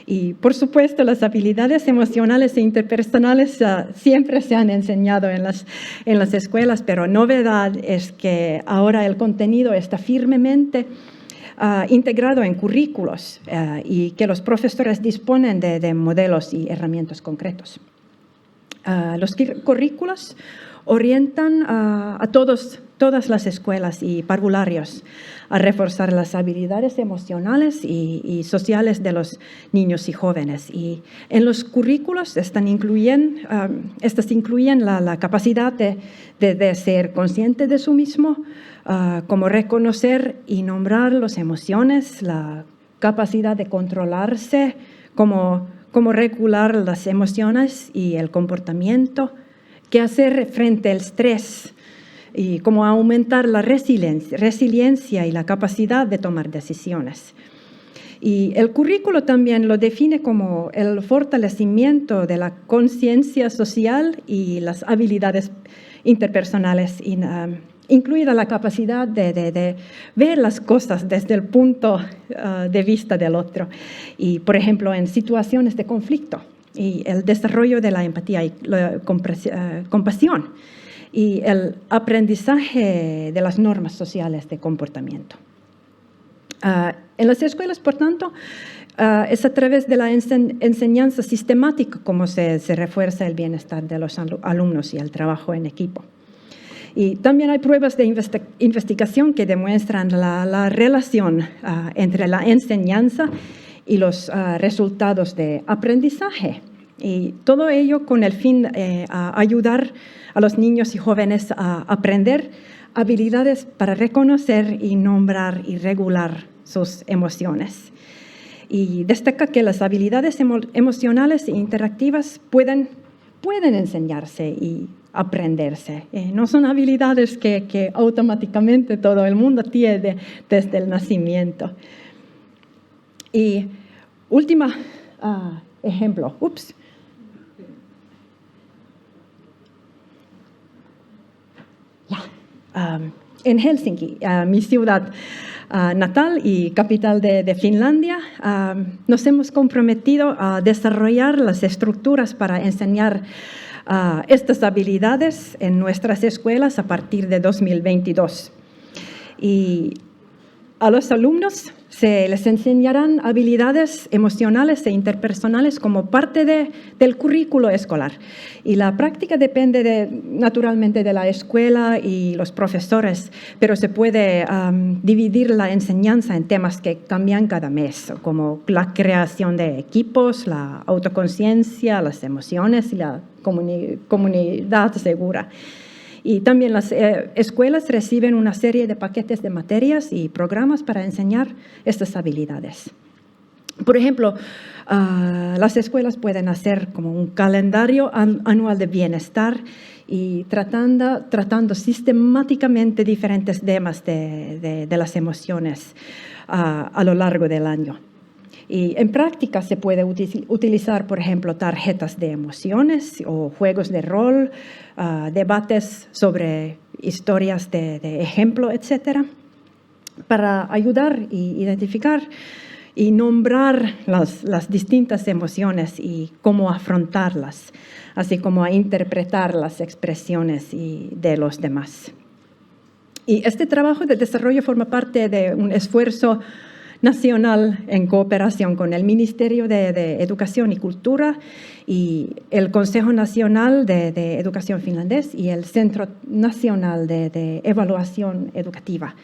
Y, por supuesto, las habilidades emocionales e interpersonales siempre se han enseñado en las escuelas, pero novedad es que ahora el contenido está firmemente integrado en currículos y que los profesores disponen de modelos y herramientas concretos. Los currículos orientan a todas las escuelas y parvularios a reforzar las habilidades emocionales y sociales de los niños y jóvenes. Y en los currículos estas incluyen la capacidad de ser consciente de sí mismo, como reconocer y nombrar las emociones, la capacidad de controlarse, como regular las emociones y el comportamiento, qué hacer frente al estrés y cómo aumentar la resiliencia y la capacidad de tomar decisiones. Y el currículo también lo define como el fortalecimiento de la conciencia social y las habilidades interpersonales, incluida la capacidad de ver las cosas desde el punto de vista del otro. Y, por ejemplo, en situaciones de conflicto y el desarrollo de la empatía y la compasión y el aprendizaje de las normas sociales de comportamiento. En las escuelas, por tanto, es a través de la enseñanza sistemática como se refuerza el bienestar de los alumnos y el trabajo en equipo. Y también hay pruebas de investigación que demuestran la relación entre la enseñanza y los resultados de aprendizaje. Y todo ello con el fin de ayudar a los niños y jóvenes a aprender habilidades para reconocer y nombrar y regular sus emociones. Y destaca que las habilidades emocionales e interactivas pueden enseñarse y aprenderse. No son habilidades que automáticamente todo el mundo tiene desde el nacimiento. Y último ejemplo. En Helsinki, mi ciudad natal y capital de Finlandia, nos hemos comprometido a desarrollar las estructuras para enseñar estas habilidades en nuestras escuelas a partir de 2022. Y a los alumnos se les enseñarán habilidades emocionales e interpersonales como parte del currículo escolar. Y la práctica depende naturalmente de la escuela y los profesores, pero se puede dividir la enseñanza en temas que cambian cada mes, como la creación de equipos, la autoconciencia, las emociones y la comunidad segura. Y también las escuelas reciben una serie de paquetes de materias y programas para enseñar estas habilidades. Por ejemplo, las escuelas pueden hacer como un calendario anual de bienestar y tratando sistemáticamente diferentes temas de las emociones a lo largo del año. Y en práctica se puede utilizar, por ejemplo, tarjetas de emociones o juegos de rol, debates sobre historias de ejemplo, etc., para ayudar a identificar y nombrar las distintas emociones y cómo afrontarlas, así como a interpretar las expresiones de los demás. Y este trabajo de desarrollo forma parte de un esfuerzo nacional en cooperación con el Ministerio de Educación y Cultura y el Consejo Nacional de Educación finlandés y el Centro Nacional de Evaluación Educativa.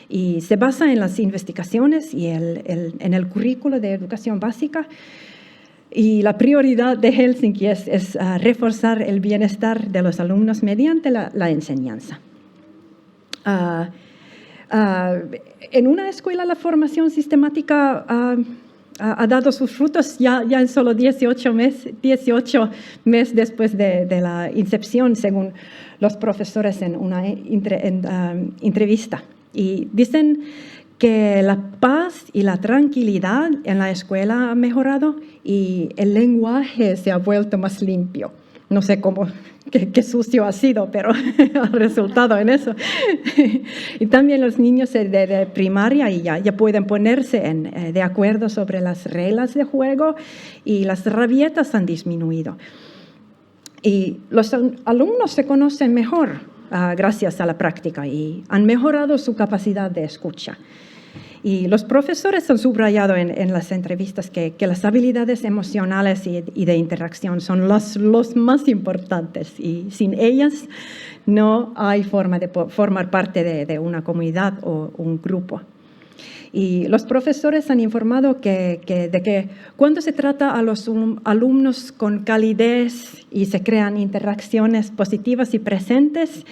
Y se basa en las investigaciones y en el currículo de educación básica. Y la prioridad de Helsinki es reforzar el bienestar de los alumnos mediante la enseñanza. En una escuela la formación sistemática ha dado sus frutos ya en solo 18 meses después de la incepción, según los profesores en una entrevista. Y dicen que la paz y la tranquilidad en la escuela ha mejorado y el lenguaje se ha vuelto más limpio. No sé qué sucio ha sido, pero ha resultado en eso. Y también los niños de primaria ya pueden ponerse de acuerdo sobre las reglas de juego y las rabietas han disminuido. Y los alumnos se conocen mejor gracias a la práctica y han mejorado su capacidad de escucha. Y los profesores han subrayado en las entrevistas que las habilidades emocionales y de interacción son los más importantes y sin ellas no hay forma de formar parte de una comunidad o un grupo. Y los profesores han informado de que cuando se trata a los alumnos con calidez y se crean interacciones positivas y presentes,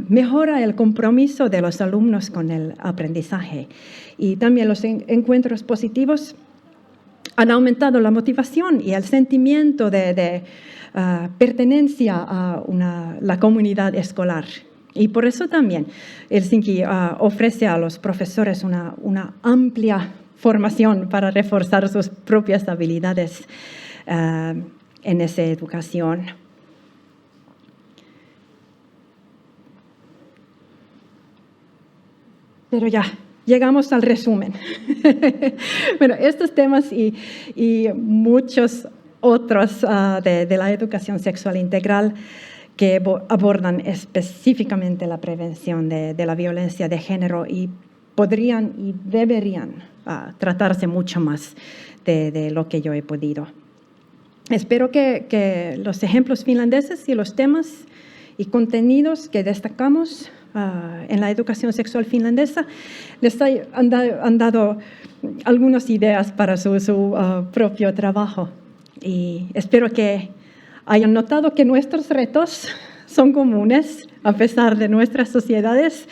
mejora el compromiso de los alumnos con el aprendizaje. Y también los encuentros positivos han aumentado la motivación y el sentimiento de pertenencia a la comunidad escolar. Y por eso también Helsinki ofrece a los profesores una amplia formación para reforzar sus propias habilidades en esa educación. Pero ya, llegamos al resumen. Bueno, estos temas y muchos otros de la educación sexual integral que abordan específicamente la prevención de la violencia de género y podrían y deberían tratarse mucho más de lo que yo he podido. Espero que los ejemplos finlandeses y los temas y contenidos que destacamos en la educación sexual finlandesa les han dado algunas ideas para su propio trabajo. Y espero que hayan notado que nuestros retos son comunes a pesar de nuestras sociedades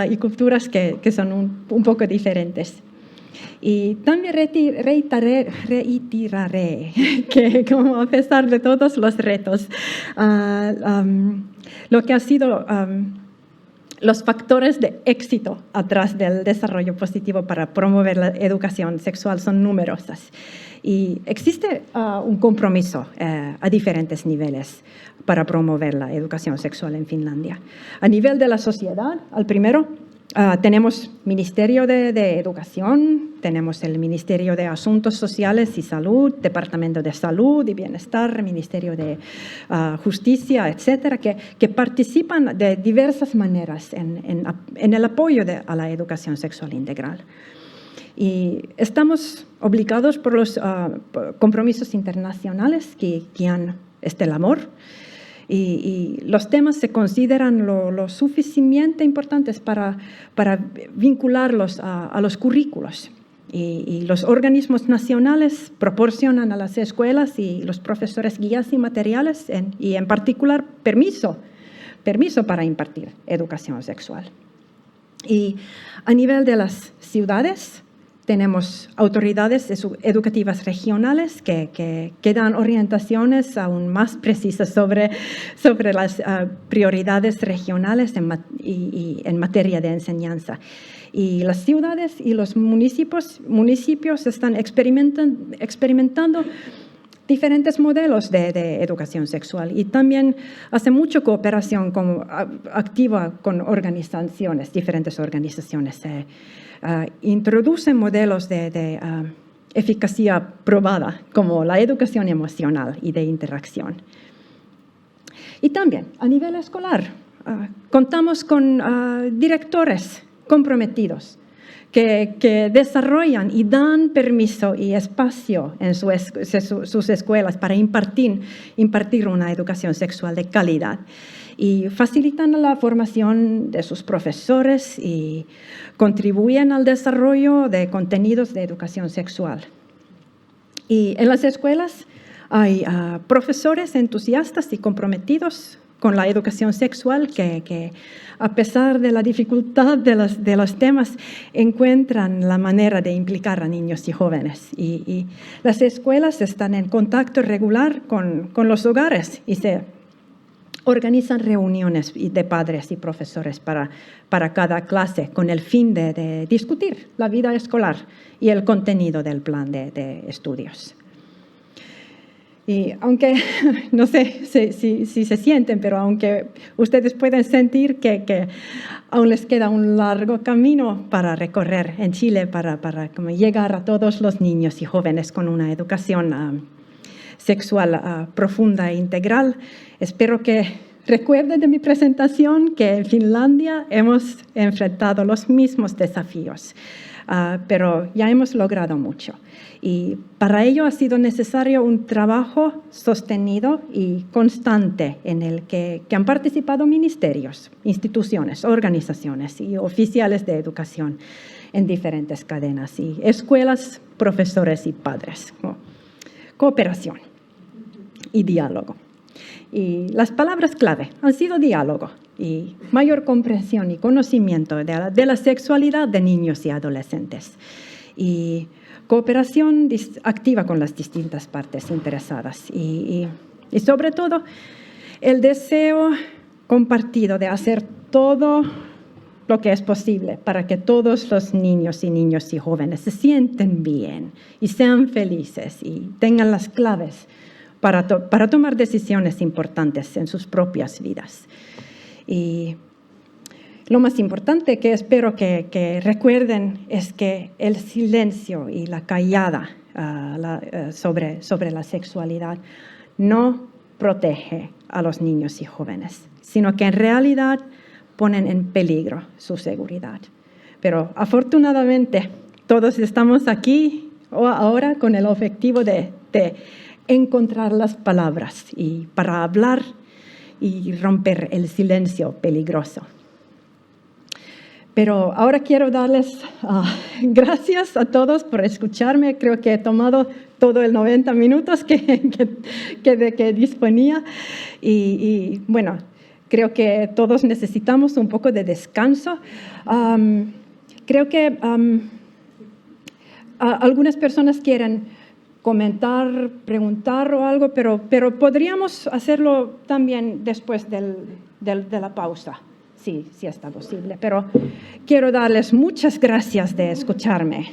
y culturas que son un poco diferentes. Y también reiteraré que como a pesar de todos los retos, lo que ha sido los factores de éxito atrás del desarrollo positivo para promover la educación sexual son numerosos. Y existe un compromiso a diferentes niveles para promover la educación sexual en Finlandia. A nivel de la sociedad, al primero, tenemos Ministerio de Educación, tenemos el Ministerio de Asuntos Sociales y Salud, Departamento de Salud y Bienestar, Ministerio de Justicia, etcétera, que participan de diversas maneras en el apoyo a la educación sexual integral. Y estamos obligados por los compromisos internacionales que guían este labor. Y los temas se consideran lo suficientemente importantes para vincularlos a los currículos. Y los organismos nacionales proporcionan a las escuelas y los profesores guías y materiales y en particular permiso para impartir educación sexual. Y a nivel de las ciudades, tenemos autoridades educativas regionales que dan orientaciones aún más precisas sobre las prioridades regionales en materia de enseñanza. Y las ciudades y los municipios están experimentando diferentes modelos de educación sexual y también hace mucha cooperación activa con diferentes organizaciones. Introducen modelos de eficacia probada, como la educación emocional y de interacción. Y también, a nivel escolar, contamos con directores comprometidos que desarrollan y dan permiso y espacio en sus escuelas para impartir una educación sexual de calidad. Y facilitan la formación de sus profesores y contribuyen al desarrollo de contenidos de educación sexual. Y en las escuelas hay profesores entusiastas y comprometidos con la educación sexual que a pesar de la dificultad de los temas, encuentran la manera de implicar a niños y jóvenes. Y las escuelas están en contacto regular con los hogares y se organizan reuniones de padres y profesores para cada clase con el fin de discutir la vida escolar y el contenido del plan de estudios. Y aunque, no sé si se sienten, pero aunque ustedes pueden sentir que aún les queda un largo camino para recorrer en Chile para como llegar a todos los niños y jóvenes con una educación sexual profunda e integral, espero que recuerden de mi presentación que en Finlandia hemos enfrentado los mismos desafíos, pero ya hemos logrado mucho. Y para ello ha sido necesario un trabajo sostenido y constante en el que han participado ministerios, instituciones, organizaciones y oficiales de educación en diferentes cadenas, y escuelas, profesores y padres. Cooperación y diálogo. Y las palabras clave han sido diálogo y mayor comprensión y conocimiento de la sexualidad de niños y adolescentes. Y cooperación activa con las distintas partes interesadas. Y sobre todo, el deseo compartido de hacer todo lo que es posible para que todos los niños y jóvenes se sienten bien y sean felices y tengan las claves para tomar decisiones importantes en sus propias vidas. Y lo más importante que espero que recuerden es que el silencio y la callada sobre la sexualidad no protege a los niños y jóvenes, sino que en realidad ponen en peligro su seguridad. Pero afortunadamente todos estamos aquí ahora con el objetivo de encontrar las palabras y para hablar y romper el silencio peligroso. Pero ahora quiero darles gracias a todos por escucharme. Creo que he tomado todo el 90 minutos que disponía. Y bueno, creo que todos necesitamos un poco de descanso. Creo que algunas personas quieren comentar, preguntar o algo, pero podríamos hacerlo también después de la pausa. Sí, está posible, pero quiero darles muchas gracias de escucharme.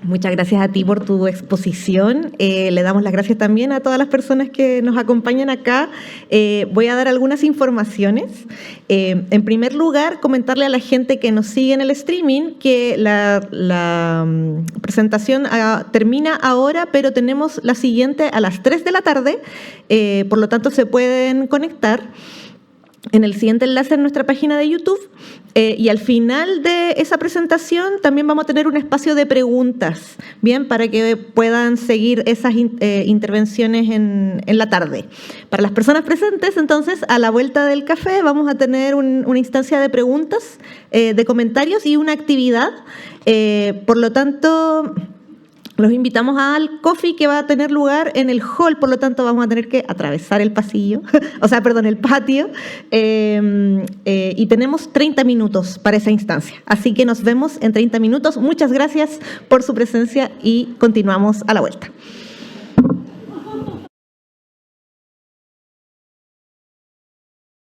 Muchas gracias a ti por tu exposición. Le damos las gracias también a todas las personas que nos acompañan acá. Voy a dar algunas informaciones. En primer lugar, comentarle a la gente que nos sigue en el streaming que la presentación termina ahora, pero tenemos la siguiente a las 3 de la tarde. Por lo tanto, se pueden conectar en el siguiente enlace en nuestra página de YouTube. Y al final de esa presentación también vamos a tener un espacio de preguntas, bien, para que puedan seguir esas intervenciones en la tarde. Para las personas presentes, entonces, a la vuelta del café vamos a tener una instancia de preguntas, de comentarios y una actividad. Por lo tanto, los invitamos al coffee que va a tener lugar en el hall, por lo tanto vamos a tener que atravesar el pasillo, el patio, y tenemos 30 minutos para esa instancia. Así que nos vemos en 30 minutos. Muchas gracias por su presencia y continuamos a la vuelta.